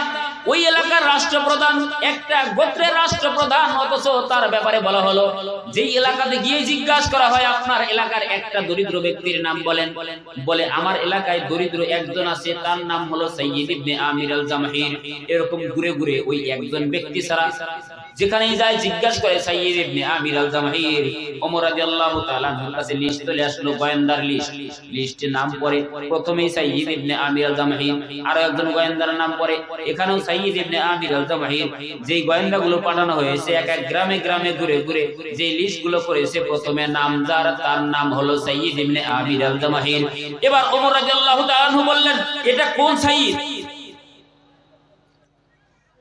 ওই এলাকার রাষ্ট্রপ্রধান, একটা গোত্রের রাষ্ট্রপ্রধান, অথচ তার ব্যাপারে বলা হলো যেই এলাকাতে গিয়ে জিজ্ঞাসা করা হয় আপনার এলাকার একটা দরিদ্র ব্যক্তির নাম বলেন, বলে আমার এলাকায় দরিদ্র একজন আছে, তার নাম হলো সাইয়্যিদ ইবনে আমির আল জামাহির। এরকম ঘুরে ঘুরে ওই একজন ব্যক্তি ছাড়া যেখানেই যায় জিজ্ঞাসা করে সাইয়্যিদ ইবনে আমির আল জামাহির। ওমর রাদিয়াল্লাহু তাআলা আনহুর কাছে লিস্ট চলে আসলো, গোয়েন্দার লিস্ট। লিস্টে নাম পড়ে প্রথমেই সাইয়্যিদ ইবনে আমির আল জামাহির, আরো একজন গোয়েন্দার নাম পড়ে, এখানেও সাইয়্যিদ ইবনে আমির আল জামাহির। যেই গোয়েন্দাগুলো পাঠানো হয়েছে এক এক গ্রামে গ্রামে ঘুরে ঘুরে যে লিস্ট গুলো করেছে, প্রথমে নাম যার, তার নাম হলো সাইয়্যিদ ইবনে আমির আল জামাহির। এবার ওমর রাদিয়াল্লাহু তাআলা আনহু বললেন এটা কোন সাইয়্যিদ?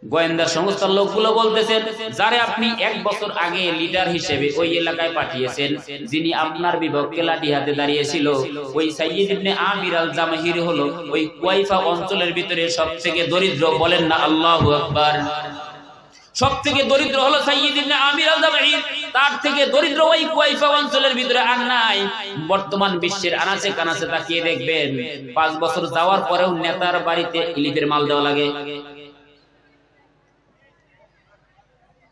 গোয়েন্দা সংস্থার লোকগুলো বলতেছেন যারে আপনি 1 বছর আগে লিডার হিসেবে ওই এলাকায় পাঠিয়েছেন, যিনি আপনার বিপক্ষে লাঠি হাতে দাঁড়িয়েছিল, ওই সাইয়্যিদ ইবনে আমির আল জামাহির হলো ওই কুয়াইফা অঞ্চলের ভিতরে সবথেকে দরিদ্র। বলেন না আল্লাহু আকবার। সবথেকে দরিদ্র হলো সাইয়্যিদ ইবনে আমির আল জামাহির, তার থেকে দরিদ্র ওই কুয়াইফা অঞ্চলের ভিতরে আর নাই। বর্তমান বিশ্বের আনাচে কানাচে তাকিয়ে দেখবেন 5 বছর যাওয়ার পরেও নেতার বাড়িতে ইলিশের মাল দেওয়া লাগে।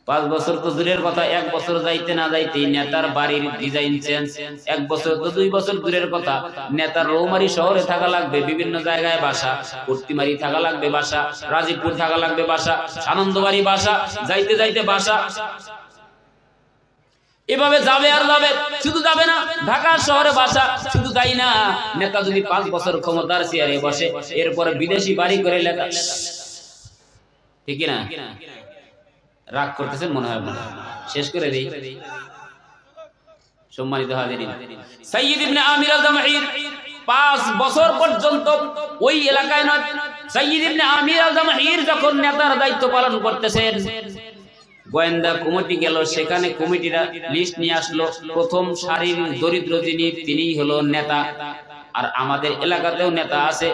5 বছর তো দূরের কথা, 1 বছর যাইতে না যাইতেই নেতার বাড়ির ডিজাইন চেঞ্জ। 1 বছর তো 2 বছর দূরের কথা, নেতার রৌমারি শহরে থাকা লাগবে, বিভিন্ন জায়গায় বাসা, কুর্তিমারি থাকা লাগবে বাসা, রাজীবপুর থাকা লাগবে বাসা, আনন্দবাড়ি বাসা, যাইতে যাইতে বাসা। এভাবে যাবে আর যাবে, শুধু যাবে না, ঢাকা শহরে বাসা, শুধু তাই না, নেতা যদি 5 বছর ক্ষমতার চেয়ারে বসে, এরপরে বিদেশি বাড়ি করে লেখা। ঠিক না? রাগ করতেছেন মনে হয়, শেষ করে দেই। সম্মানিত হাজিরিন, সাইয়্যিদ ইবনে আমির আল জামাহির 5 বছর পর্যন্ত ওই এলাকায় নয়। সাইয়্যিদ ইবনে আমির আল জামাহির যখন নেতার দায়িত্ব পালন করতেছেন, গোয়েন্দা কমিটি গেল, সেখানে কমিটিরা লিস্ট নিয়ে আসলো, প্রথম সারির দরিদ্র যিনি, তিনিই হলো নেতা। আর আমাদের এলাকাতেও নেতা আছে,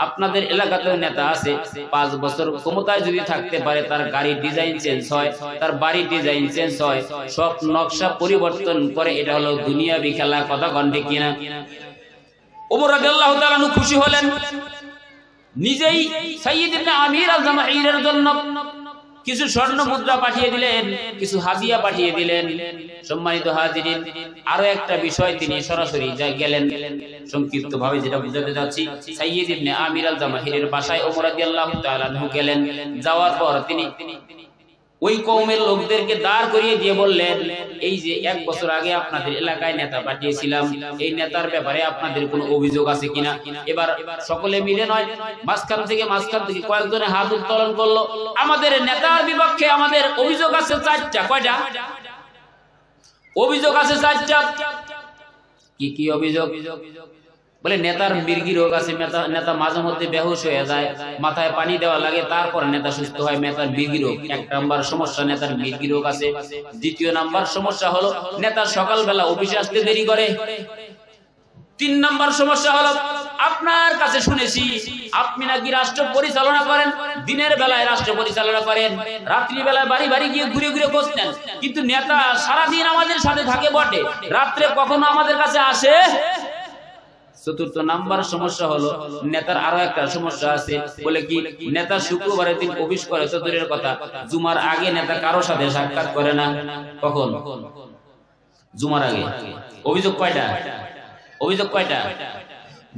আপনাদের এলাকাতেও নেতা আছে। 5 বছর ক্ষমতায় যদি থাকতে পারে, তার গাড়ির ডিজাইন চেঞ্জ হয়, তার বাড়ির ডিজাইন চেঞ্জ হয়, সব নকশা পরিবর্তন করে। এটা হলো দুনিয়াবি খেলা। কথা কন ঠিক কিনা? ওমর রাদিয়াল্লাহু তাআলা আনহু খুশি হলেন, নিজেই সাইয়্যিদ ইবনে আমির আল জামাহিরের জন্য কিছু স্বর্ণ মুদ্রা পাঠিয়ে দিলেন, কিছু হাদিয়া পাঠিয়ে দিলেন। সম্মানিত হাজিরিন, আরো একটা বিষয় তিনি সরাসরি গেলেন। সংক্ষিপ্ত ভাবে যেটা বুঝাতে যাচ্ছি, সাইয়্যিদ ইবনে আমির আল জামাহিরের বাসায় ওমর রাদিয়াল্লাহু তাআলা আনহু গেলেন। যাওয়ার পর তিনি ওই কওমের লোকদেরকে দাঁড় করিয়ে দিয়ে বললেন, এই যে 1 বছর আগে আপনাদের এলাকায় নেতা পাঠিয়েছিলাম, এই নেতার ব্যাপারে আপনাদের কোনো অভিযোগ আছে কিনা? এবার সকলে মিলে নয়, মাঝখান থেকে কয়েকজনে হাত উত্তোলন করলো। আমাদের নেতার বিপক্ষে আমাদের অভিযোগ আছে 4টা। কয়টা অভিযোগ আছে? 4টা। কি কি অভিযোগ? বলে নেতার মির্গি রোগ আছে, নেতা মাঝে মধ্যে বেহুশ হয়ে যায়, মাথায় পানি দেওয়া লাগে, তারপর নেতা সুস্থ হয়। নেতার মির্গি রোগ 1 নাম্বার সমস্যা, নেতার মির্গি রোগ আছে। 2 নাম্বার সমস্যা হলো নেতা সকালবেলা অফিসে আসতে দেরি করে। 3 নাম্বার সমস্যা হলো আপনার কাছে শুনেছি আপনি নাকি রাষ্ট্র পরিচালনা করেন, দিনের বেলায় রাষ্ট্র পরিচালনা করেন, রাত্রি বেলায় বাড়ি বাড়ি গিয়ে ঘুরে ঘুরে খোঁজ নেন, কিন্তু নেতা সারাদিন আমাদের সাথে থাকে বটে, রাত্রে কখনো আমাদের কাছে আসে। 4 নাম্বার সমস্যা হলো নেতার আরো একটা সমস্যা আছে, বলে কি নেতা শুক্রবারের দিন অফিস করে তো দূরের কথা, জুমার আগে নেতা কারোর সাথে সাক্ষাৎ করে না। কখন? জুমার আগে। অভিযোগ কয়টা? অভিযোগ কয়টা?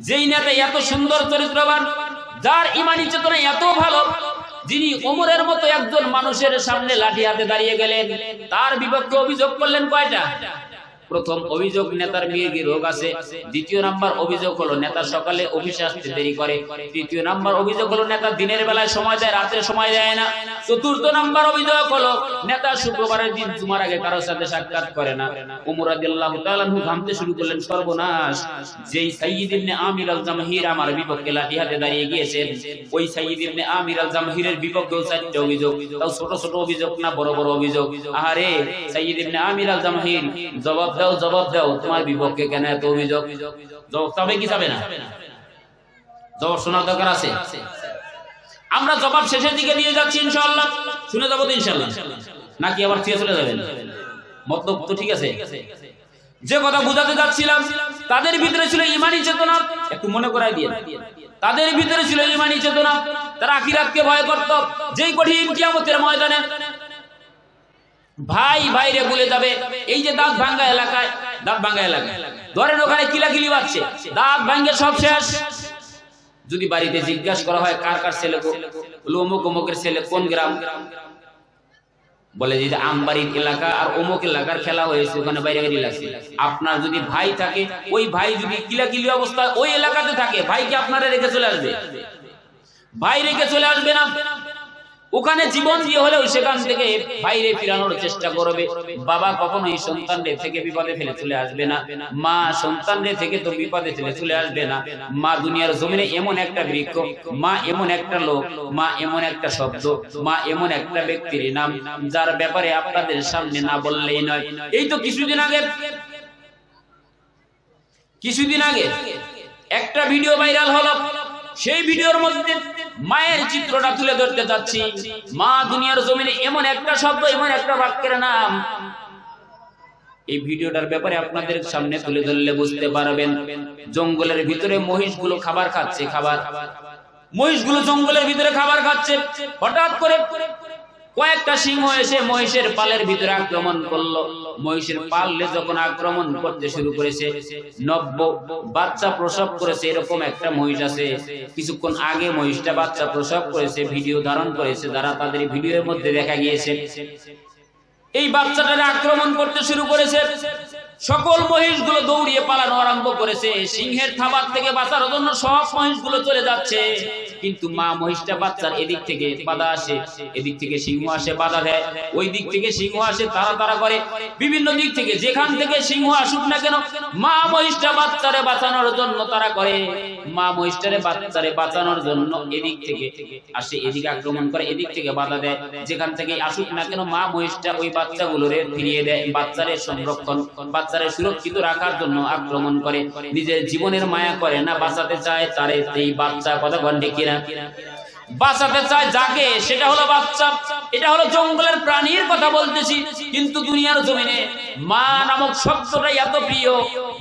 যেই নেতা এত সুন্দর চরিত্রবান, যার ইমানি চেতনা এত ভালো, যিনি ওমরের মতো একজন মানুষের সামনে লাঠি হাতে দাঁড়িয়ে গেলেন, তার বিপক্ষে অভিযোগ করলেন কয়টা? প্রথম অভিযোগ নেতার মির্গি রোগ আছে। 2 নাম্বার অভিযোগ হলো নেতা সকালে অফিসে আসতে দেরি করে। 3 নাম্বার অভিযোগ হলো নেতা দিনের বেলায় সময় দেয়, রাতে সময় দেয় না। 4 নাম্বার অভিযোগ হলো নেতা শুক্রবারের দিন জুমার আগে কারোর সাথে সাক্ষাৎ করে না। ওমর রাদিয়াল্লাহু তাআলা আনহু ঘামতে শুরু করলেন, সর্বনাশ, যেই সাইয়্যিদ ইবনে আমির আল জামহির আমার বিপক্ষে লাঠি হাতে দাঁড়িয়ে গিয়েছেন, ওই সাইয়্যিদ ইবনে আমির আল জামহিরের বিপক্ষেও 4টা অভিযোগ, তাও ছোট ছোট অভিযোগ না, বড় বড় অভিযোগ। আরে সাইয়্যিদ ইবনে আমির আল জামহির, জবাব দাও, জবাব দাও, তোমার বিপক্ষে কেন এত অভিযোগ? জবাব তবে কি যাবে না? জবাব শোনার দরকার আছে। আমরা জবাব শেষের দিকে দিয়ে যাচ্ছি ইনশাআল্লাহ, শুনে যাবো তো ইনশাআল্লাহ, নাকি আবার ফিরে চলে যাবেন? মতলব তো ঠিক আছে। যে কথা বুঝাতে যাচ্ছিলাম, তাদের ভিতরে ছিল ইমানি চেতনা, একটু মনে করাই দিয়ে, তাদের ভিতরে ছিল ইমানি চেতনা, তারা আখিরাতকে ভয় করত। যেই কঠিন কিয়ামতের ময়দানে ভাই ভাইরে ভুলে যাবে, এই যে দাঁত ভাঙ্গা এলাকায়, দাঁত ভাঙ্গা এলাকায় ধরেন ওখানে কিলাকিলি বাজছে, দাঁত ভাঙ্গে সব শেষ, যদি বাড়িতে জিজ্ঞাসা করা হয় কার কার ছেলে, অমুক অমুকের ছেলে, কোন গ্রাম, বলে যে আমবাড়ির এলাকা আর অমুক এলাকার খেলা হয়েছে, ওখানে বাইরে বাইরে লাগছে। আপনার যদি ভাই থাকে, ওই ভাই যদি কিলাকিলি অবস্থা ওই এলাকাতে থাকে, ভাইকে আপনারা রেখে চলে আসবে? ভাই রেখে চলে আসবে না, ওখানে জীবন দিয়ে হলেও সেখান থেকে বাইরে ফিরানোর চেষ্টা করবে। বাবা কখনোই সন্তানদের থেকে বিপদে ফেলে চলে আসবে না, মা সন্তানদের থেকে তো বিপদে ফেলে চলে আসবে না। মা দুনিয়ার জমিনে এমন একটা বৃক্ষ, মা এমন একটা লোক, মা এমন একটা শব্দ, মা এমন একটা ব্যক্তির নাম, যার ব্যাপারে আপনাদের সামনে না বললেই নয়। এই তো কিছুদিন আগে একটা ভিডিও ভাইরাল হলো, সেই ভিডিওর মধ্যে মায়ের চিত্রটা তুলে ধরতে যাচ্ছি। মা দুনিয়ার জমিনে এমন একটা শব্দ, এমন একটা বাক্যের নাম, এই ভিডিওটার ব্যাপারে আপনাদের সামনে তুলে ধরলে বুঝতে পারবেন। জঙ্গলের ভিতরে মহিষগুলো খাবার খাচ্ছে, মহিষগুলো জঙ্গলের ভিতরে খাবার খাচ্ছে, হঠাৎ করে কয়েকটা সিংহ এসে মহিষের পালের ভিতরে আক্রমণ করলো। মহিষের পালে যখন আক্রমণ করতে শুরু করেছে, নব্য বাচ্চা প্রসব করেছে এরকম একটা মহিষ আছে, কিছুক্ষণ আগে মহিষটা বাচ্চা প্রসব করেছে, ভিডিও ধারণ করেছে যারা, তাদের ভিডিওর মধ্যে দেখা গিয়েছে এই বাচ্চাটারে আক্রমণ করতে শুরু করেছে। সকল মহিষগুলো দৌড়িয়ে পালানো আরম্ভ করেছে, সিংহের থাবার থেকে বাঁচার জন্য সব মহিষগুলো চলে যাচ্ছে, কিন্তু মা মহিষটা বাচ্চার এদিক থেকে বাধা আসে, এদিক থেকে সিংহ আসে বাধা দেয়, ওই দিক থেকে সিংহ আসে তাড়া করে, বিভিন্ন দিক থেকে যেখান থেকে সিংহ আসুক না কেন, মা মহিষটা বাচ্চারে বাঁচানোর জন্য তারা করে, মা মহিষটারে বাচ্চারে বাঁচানোর জন্য এদিক থেকে আসে, এদিকে আক্রমণ করে, এদিক থেকে বাধা দেয়, যেখান থেকে আসুক না কেন মা মহিষটা ওই বাচ্চাগুলোরে ফিরিয়ে দেয়, বাচ্চারে সংরক্ষণ, বাচ্চারে সুরক্ষিত রাখার জন্য আক্রমণ করে, নিজের জীবনের মায়া করে না, বাঁচাতে চায় তারে, এই বাচ্চা কথা ঘন্টে কিনা বাঁচাতে চায় যাকে, সেটা হলো বাচ্চা। এটা হলো জঙ্গলের প্রাণীর কথা বলতেছি, কিন্তু দুনিয়ার জমিনে মা নামক শব্দটাই এত প্রিয়।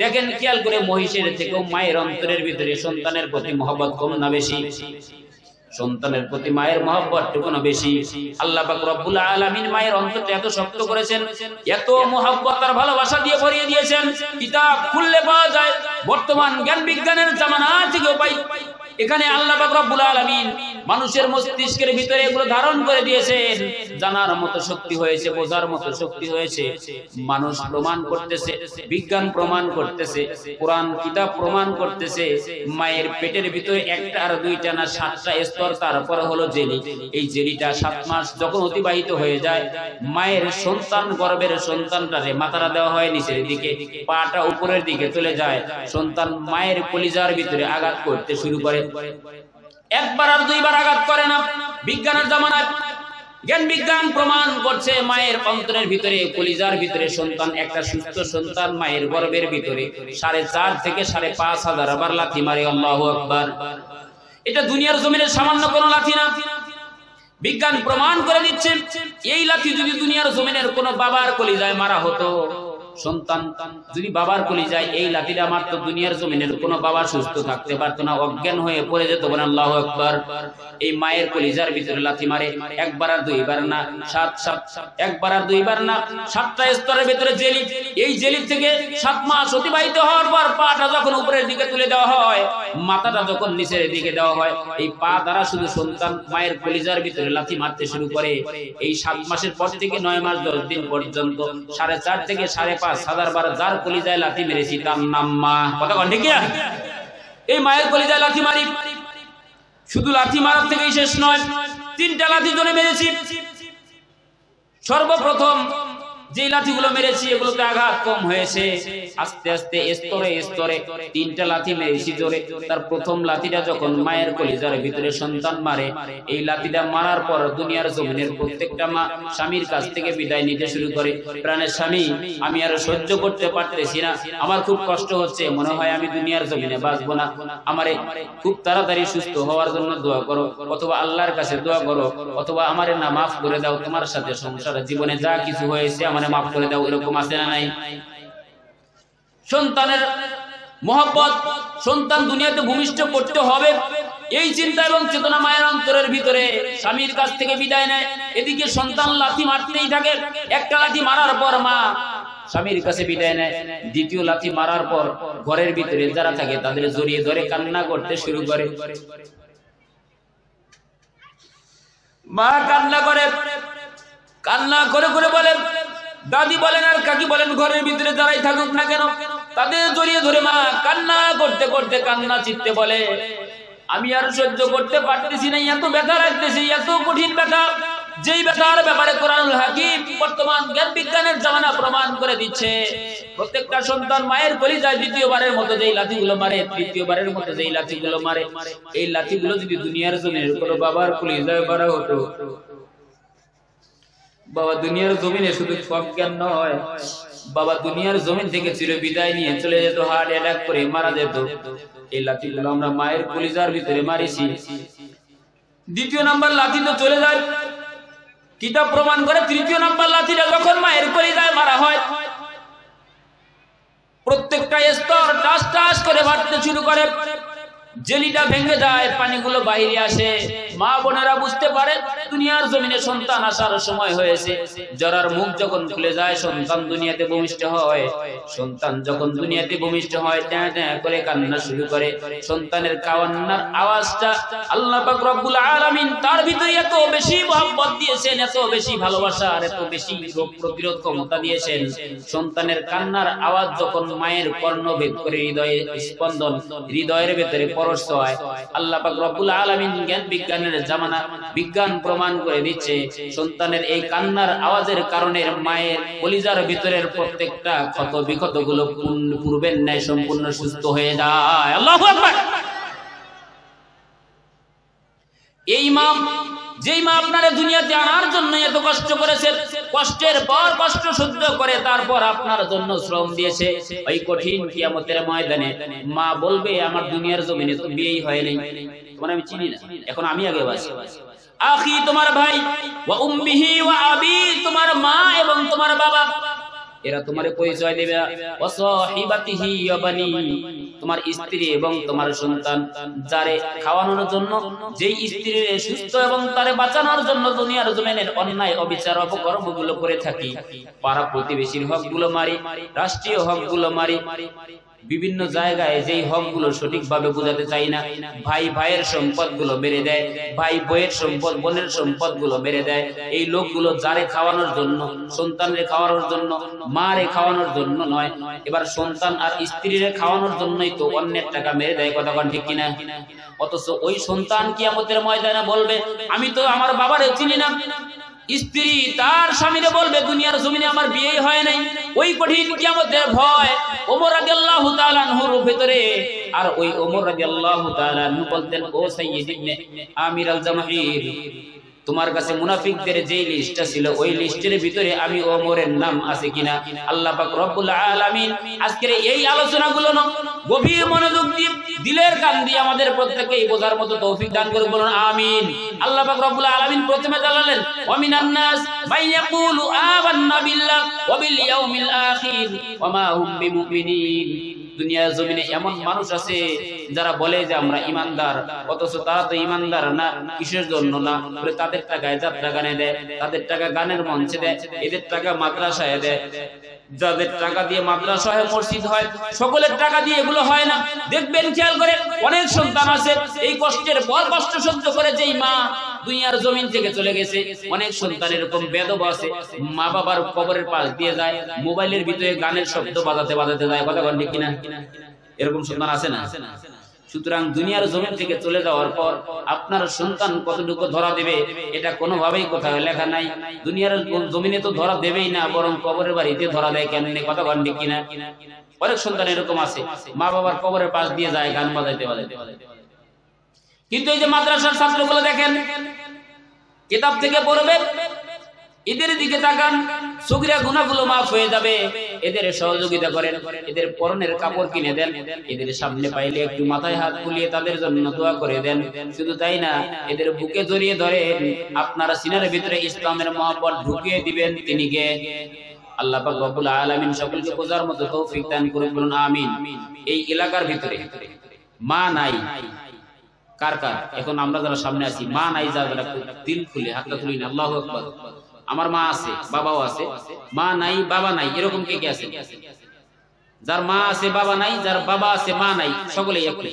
দেখেন খেয়াল করে, মহিষের থেকেও মায়ের অন্তরের ভিতরে সন্তানের প্রতি মহব্বত কম না বেশি? সন্তানের প্রতি মায়ের মহব্বত টুকুনো বেশি। আল্লাহ পাক রব্বুল আলামিন মায়ের অন্তরটা এত শক্ত করেছেন, এত মহব্বত আর ভালোবাসা দিয়ে ভরিয়ে দিয়েছেন, কিতাব খুললে পাওয়া যায়, বর্তমান জ্ঞান বিজ্ঞানের জামানা থেকেও পাই। এখানে আল্লাহ পাক রব্বুল আলামিন মানুষের মস্তিষ্কের ভিতরে এগুলো ধারণ করে দিয়েছেন, জানার মতো শক্তি হয়েছে, বোঝার মতো শক্তি হয়েছে। মানুষ প্রমাণ করতেছে, বিজ্ঞান প্রমাণ করতেছে, কোরআন কিতাব প্রমাণ করতেছে, মায়ের পেটের ভিতরে একটা আর দুইটা না 7টা স্তর, তারপরে হলো জেলি। এই জেলিটা 7 মাস যখন অতিবাহিত হয়ে যায়, মায়ের সন্তান, গর্ভের সন্তানটারে মাথাটা দেওয়া হয় নিচের দিকে, পাটা উপরের দিকে চলে যায়, সন্তান মায়ের কলিজার ভিতরে আঘাত করতে শুরু করে। একবার আর দুইবার আঘাত করে না। বিজ্ঞানের জামানায় জ্ঞান বিজ্ঞান প্রমাণ করছে মায়ের অন্তরের ভিতরে, কলিজার ভিতরে সন্তান, একটা সুস্থ সন্তান মায়ের গর্ভের ভিতরে 4.5 থেকে 5.5 বার লাথি মারে। আল্লাহু আকবার। এটা দুনিয়ার জমিনে সামান্য কোনো লাথি না। বিজ্ঞান প্রমাণ করে দিচ্ছে, এই লাথি যদি দুনিয়ার জমিনের কোনো বাবার কলিজায় মারা হতো, সন্তান যদি বাবার কলিজায় এই লাথিটা মারতো, দুনিয়ার জমিনের কোনো বাবা সুস্থ থাকতে পারতো না, অজ্ঞান হয়ে পড়ে যেত। বলেন আল্লাহু আকবার। এই মায়ের কলিজার ভিতরে লাথি মারে, একবার আর দুইবার না, 7 একবার আর দুইবার না, 7টা স্তরের ভিতরে জেলি। এই জেলি থেকে 7 মাস অতিবাহিত হওয়ার পর পাটা যখন উপরের দিকে তুলে দেওয়া হয়, মাথাটা যখন নিচের দিকে দেওয়া হয়, এই পা দ্বারা শুধু সন্তান মায়ের কলিজার ভিতরে লাথি মারতে শুরু করে। এই 7 মাসের পর থেকে 9 মাস 10 দিন পর্যন্ত 4.5 থেকে 5.5 বার যার কলিজায় লাথি মেরেছি তার নাম মা। কথা কোন ঠিক না? এই মায়ের কলিজায় লাথি মারি। শুধু লাথি মারার থেকেই শেষ নয়, 3টা লাথি জনে মেরেছি। সর্বপ্রথম যে লাঠিগুলো মেরেছি এগুলোতে আঘাত কম হয়েছে, আস্তে আস্তে স্তরে স্তরে 3টা লাঠি মেরেছি জোরে। তার প্রথম লাঠিটা যখন মায়ের কলিজার ভিতরে সন্তান মারে, এই লাঠিটা মারার পর দুনিয়ার জমিনের প্রত্যেকটা মা স্বামীর কাছ থেকে বিদায় নিতে শুরু করে। প্রাণের স্বামী, আমি আর সহ্য করতে পারতেছি না, আমার খুব কষ্ট হচ্ছে, মনে হয় আমি দুনিয়ার জমিনে বাঁচবো না, আমারে খুব তাড়াতাড়ি সুস্থ হওয়ার জন্য দোয়া করো, অথবা আল্লাহর কাছে দোয়া করো, অথবা আমারে না মাফ করে দাও, তোমার সাথে সংসার জীবনে যা কিছু হয়েছে আমারে মাফ করে দাও। এরকম আছে না নাই? সন্তানের মহব্বত, সন্তান দুনিয়াতে ভূমিষ্ঠ করতে হবে, এই চিন্তা এবং চেতনা মায়ের অন্তরের ভিতরে স্বামীর কাছ থেকে বিদায় নেয়। এদিকে সন্তান লাথি মারতেই থাকে। একটা লাথি মারার পর মা স্বামীর কাছে বিদায় নেয়। দ্বিতীয় লাথি মারার পর ঘরের ভিতরে যারা থাকে তাদের জড়িয়ে ধরে কান্না করতে শুরু করে। মা কান্না করে, কান্না করে করে বলে, দাদি বলেন আর কাকি বলেন, ঘরের ভিতরে যারাই থাকুক না কেন, তাদের জড়িয়ে ধরে মা কান্না করতে করতে কান্না চিত্তে বলে, আমি আর সহ্য করতে পারতেছি না, এত ব্যথা লাগতেছে, এত কঠিন ব্যথা, যেই ব্যথার ব্যাপারে কোরআনুল হাকিম বর্তমান জ্ঞান বিজ্ঞানের জামানা প্রমাণ করে দিচ্ছে। প্রত্যেকটা সন্তান মায়ের কলিজায় দ্বিতীয়বারের মতো যেই লাথিগুলো মারে, তৃতীয়বারের মতো যেই লাথিগুলো মারে, এই লাথিগুলো যদি দুনিয়ার জমিনের কোনো বাবার কলিজায় মারা হতো, বাবা দুনিয়ার জমিনে শুধু অজ্ঞান নয়, বাবা দুনিয়ার জমিন থেকে চির বিদায় নিয়ে চলে যেত, হার্ট অ্যাটাক করে মারা যেত। এই লাঠিগুলো আমরা মায়ের কলিজার ভিতরে মারিছি। দ্বিতীয় নাম্বার লাঠি তো চলে যায়, কিতাব প্রমাণ করে তৃতীয় নাম্বার লাঠিটা যখন মায়ের কলিজায় মারা হয়, প্রত্যেকটা স্তর টাস টাস করে বাড়তে শুরু করে, জেলিটা ভেঙে যায়, পানিগুলো বাইরে আসে। মা বোনেরা বুঝতে পারে দুনিয়ার জমিনে সন্তান আসার সময় হয়েছে। জরার মুখ যখন খুলে যায়, সন্তান দুনিয়াতে ভূমিষ্ঠ হয়। সন্তান যখন দুনিয়াতে ভূমিষ্ঠ হয়, ট্যাঁ ট্যাঁ করে কান্না শুরু করে। সন্তানের কান্নার আওয়াজটা আল্লাহ পাক রব্বুল আলামিন তার ভিতরে এত বেশি মহব্বত দিয়েছেন, এত বেশি ভালোবাসা আর এত বেশি রোগ প্রতিরোধ ক্ষমতা দিয়েছেন। সন্তানের কান্নার আওয়াজ যখন মায়ের কর্ণভেদ করে হৃদয়ে স্পন্দন, হৃদয়ের ভেতরে পরশ হয়, আল্লাহ পাক রব্বুল আলামিন জ্ঞান বিজ্ঞানের জামানা বিজ্ঞান প্রমাণ করে দিচ্ছে, সন্তানের এই কান্নার আওয়াজের কারণে মায়ের কলিজার ভিতরের প্রত্যেকটা ক্ষত বিক্ষত গুলো পূর্বের ন্যায় সম্পূর্ণ সুস্থ হয়ে যায়। আল্লাহু আকবার। এই মা, যেই মা আপনারা দুনিয়াতে আনার জন্য এত কষ্ট করেছে, কষ্টের পর কষ্ট সহ্য করে তারপর আপনার জন্য শ্রম দিয়েছে, ওই কঠিন কিয়ামতের ময়দানে মা বলবে, আমার দুনিয়ার জমিনে তো বিয়েই হয় নাই, তোমার আমি চিনি না, এখন আমি আগে বাঁচি। আখি তোমার ভাই, ওয়া উম্মিহি ওয়া আবি তোমার মা এবং তোমার বাবা, এরা তোমার পরিচয় দেবে, ওয়া সাহিবাতিহি ওয়া বানি তোমার স্ত্রী এবং তোমার সন্তান, যারে খাওয়ানোর জন্য, যেই স্ত্রীর সুস্থ এবং তারে বাঁচানোর জন্য দুনিয়ার জমিনের অন্যায় অবিচার অপকর্মগুলো করে থাকি, পাড়া প্রতিবেশীর হকগুলো মারি, রাষ্ট্রীয় হকগুলো মারি, বিভিন্ন জায়গায় যেই হকগুলো সঠিকভাবে বোঝাতে চাই না, ভাই ভাইয়ের সম্পদগুলো মেরে দেয়, ভাই বইয়ের সম্পদ বোনের সম্পদগুলো মেরে দেয়। এই লোকগুলো যারে খাওয়ানোর জন্য, সন্তানরে খাওয়ানোর জন্য, মারে খাওয়ানোর জন্য নয়, এবার সন্তান আর স্ত্রীরে খাওয়ানোর জন্যই তো অন্যের টাকা মেরে দেয়। কথা কোন ঠিক কিনা? অথচ ওই সন্তান কিয়ামতের ময়দানে বলবে, আমি তো আমার বাবারে চিনি না। স্ত্রী তার স্বামীরে বলবে, দুনিয়ার জমিনে আমার বিয়ে হয় নাই। ওই কঠিন কিয়ামতের ভয় ওমর রাদিয়াল্লাহু তাআলা আনহুর ভিতরে। আর ওই ওমর রাদিয়াল্লাহু তাআলা আনহু বলতেন, ও সাইয়্যিদ ইবনে আমির আল জামাহির, তোমার কাছে মুনাফিকদের যে লিস্টটা ছিল ওই লিস্টের ভিতরে আমি ওমরের নাম আছে কিনা? আল্লাহ পাক রব্বুল আলামিন আজকের এই আলোচনাগুলো গভীর মনোযোগ দিয়ে দিলের কান দিয়ে আমাদের প্রত্যেককেই বোঝার মতো তৌফিক দান করে বলুন আমিন। আল্লাহ পাক রব্বুল আলামিন প্রথমে জানালেন, ওয়া মিনান নাস মান ইয়াকুলু আমান্না বিল্লাহি ওয়া বিল ইয়াউমিল আখির ওয়া মা হুম বিমুমিনিন। দুনিয়ার জমিনে এমন মানুষ আছে যারা বলে যে আমরা ইমানদার, অথচ তারা তো ইমানদার না। কিসের জন্য না? বলে তাদের টাকায় যাত্রা গানে দেয়, তাদের টাকা গানের মঞ্চে দেয়, এদের টাকা মাদ্রাসায় দেয়। যাদের টাকা দিয়ে মাদ্রাসা হয়, মসজিদ হয়, সকলের টাকা দিয়ে এগুলো হয় না। দেখবেন খেয়াল করে, অনেক সন্তান আছে এই কষ্টের পর কষ্ট সহ্য করে যেই মা দুনিয়ার জমিন থেকে চলে গেছে। অনেক সন্তান এরকম বেদব আছে, মা বাবার কবরের পাশ দিয়ে যায়, মোবাইলের ভিতরে গানের শব্দ বাজাতে বাজাতে যায়। কথা বলেন কিনা? এরকম সন্তান আছে না? সুতরাং দুনিয়ার জমিন থেকে চলে যাওয়ার পর আপনার সন্তান কতটুকু ধরা দেবে এটা কোনোভাবেই কোথাও লেখা নাই। দুনিয়ার জমিনে তো ধরা দেবেই না, বরং কবরের বাড়িতে ধরা দেয় কেমনে? কথা বলেন কিনা? অনেক সন্তান এরকম আছে, মা বাবার কবরের পাশ দিয়ে যায় গান বাজাইতে বাজাইতে। কিন্তু এই যে মাদ্রাসার ছাত্রগুলো দেখেন, কিতাব থেকে পড়বে, এদের দিকে তাকান, সগীরা গুনাহগুলো মাফ হয়ে যাবে। এদের সহযোগিতা করেন, এদের পরনের কাপড় কিনে দেন, এদের সামনে পাইলে একটু মাথায় হাত বুলিয়ে তাদের জন্য দোয়া করে দেন। শুধু তাই না, এদের বুকে জড়িয়ে ধরেন, আপনারা সিনার ভিতরে ইসলামের মহব্বত ঢুকিয়ে দিবেন। তিনি কে? আল্লাহ পাক রব্বুল আলামিন সকলকে বোঝার মতো তৌফিক দান করুন, বলুন আমিন। এই এলাকার ভিতরে মা নাই কার কার? এখন আমরা যারা সামনে আছি, মা নাই যারা দিল খুলে হাতটা তুলি না, আল্লাহু আকবার। আমার মা আছে, বাবাও আছে, মা নাই বাবা নাই, এরকম কে কে আছে? যার মা আছে বাবা নাই, যার বাবা আছে মা নাই, সকলেই একই।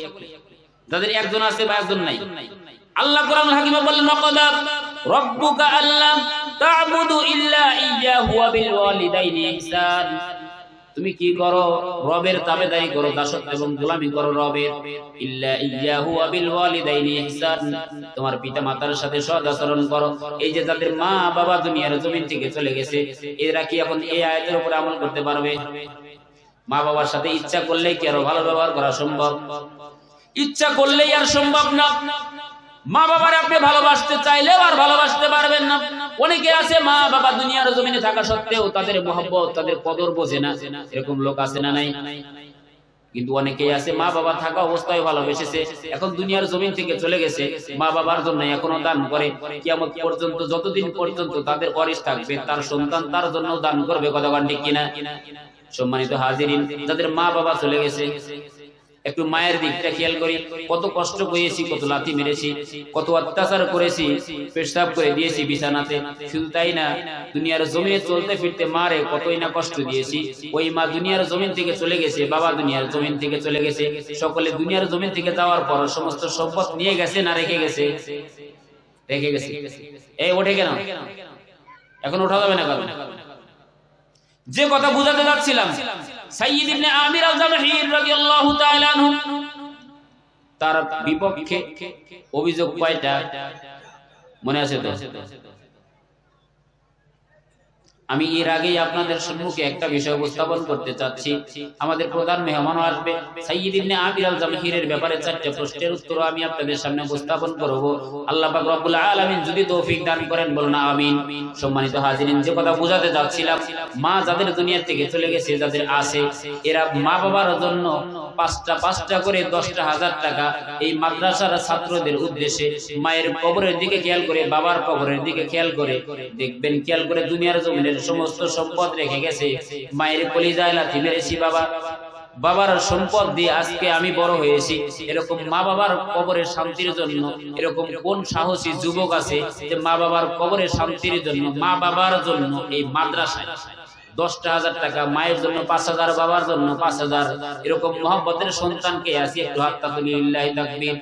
যাদের একজন আছে বা একজন নাই, আল্লাহ কোরআনুল হাকিমে বলেন, ওয়াকাদা রাব্বুকা আল্লা তা'বুদু ইল্লা ইয়্যাহু ওয়া বিল ওয়ালিদাইনি ইহসান। তুমি কি করো? রবের তাবেদারি করো, দাসত্ব এবং গোলামি করো রবের। ইল্লা ইয়্যাহু ওয়া বিল ওয়ালিদাইনি ইহসান, তোমার পিতা মাতার সাথে সৎ আচরণ করো। এই যে যাদের মা বাবা দুনিয়ার জমিন থেকে চলে গেছে, এরা কি এখন এই আয়াতের উপর আমল করতে পারবে? মা বাবার সাথে ইচ্ছা করলেই কি আরো ভালো ব্যবহার করা সম্ভব? ইচ্ছা করলেই আর সম্ভব না। মা বাবার আপনি ভালোবাসতে চাইলেও আর ভালোবাসতে পারবেন না। অনেকে আছে মা বাবা দুনিয়ার জমিনে থাকা সত্ত্বেও তাদের মহব্বত, তাদের কদর বোঝে না। এরকম লোক আছে না নাই? কিন্তু অনেকেই আছে মা বাবা থাকা অবস্থায় ভালোবেসেছে, এখন দুনিয়ার জমিন থেকে চলে গেছে, মা বাবার জন্য এখনো দান করে। কিয়ামত পর্যন্ত যতদিন পর্যন্ত তাদের ওয়ারিস থাকবে, তার সন্তান তার জন্য দান করবে। কথা বলেন ঠিক কিনা? সম্মানিত হাজিরিন, যাদের মা বাবা চলে গেছে, একটু মায়ের দিকটা খেয়াল করি। কত কষ্ট করেছি, কত লাথি মেরেছি, কত অত্যাচার করেছি, পেশাব করে দিয়েছি বিছানাতে। শুধু তাই না, দুনিয়ার জমিনে চলতে ফিরতে মারে কতই না কষ্ট দিয়েছি। ওই মা দুনিয়ার জমিন থেকে চলে গেছে, বাবা দুনিয়ার জমিন থেকে চলে গেছে। সকলে দুনিয়ার জমিন থেকে যাওয়ার পর সমস্ত সম্পদ নিয়ে গেছে না রেখে গেছে? রেখে গেছে। এই ওঠে কেন? এখন ওঠা যাবে না। কারণ যে কথা বুঝাতে যাচ্ছিলাম, সাইয়্যিদ ইবনে আমির আল জামাহির রাদিয়াল্লাহু তাআলা আনহু, তার বিপক্ষে অভিযোগ কয়টা মনে আছে তো? আমি এর আগেই আপনাদের সম্মুখে একটা বিষয় উপস্থাপন করতে চাচ্ছি। আমাদের প্রধান মেহমান আসবে, সাইয়্যিদ ইবনে আমির আল জামাহিরের ব্যাপারে 4টা প্রশ্নের উত্তর আমি আপনাদের সামনে উপস্থাপন করব। আল্লাহ পাক রব্বুল আলামিন যদি তৌফিক দান করেন, বলুন আমিন। সম্মানিত হাজিরিন, যে কথা বোঝাতে যাচ্ছিলাম, মা যাদের দুনিয়া থেকে চলে গেছে, যাদের আছে, এরা মা বাবার জন্য 5টা করে 10,000 টাকা এই মাদ্রাসার ছাত্রদের উদ্দেশ্যে মায়ের কবরের দিকে খেয়াল করে, বাবার কবরের দিকে খেয়াল করে দেখবেন, খেয়াল করে দুনিয়ার জমিনের সমস্ত সম্পদ রেখে গেছে। মায়ের কলিজায় লাথি মেরেছি বাবা, বাবার সম্পদ দিয়ে আজকে আমি বড় হয়েছি। এরকম মা বাবার কবরের শান্তির জন্য এরকম কোন সাহসী যুবক আছে যে মা বাবার কবরের শান্তির জন্য, মা বাবার জন্য এই মাদ্রাসায় 10,000 টাকা, মায়ের জন্য 5,000, বাবার জন্য 5,000, এরকম মহব্বতের সন্তানকে আসি একটু হাততালি লিল্লাহি তাকবীর।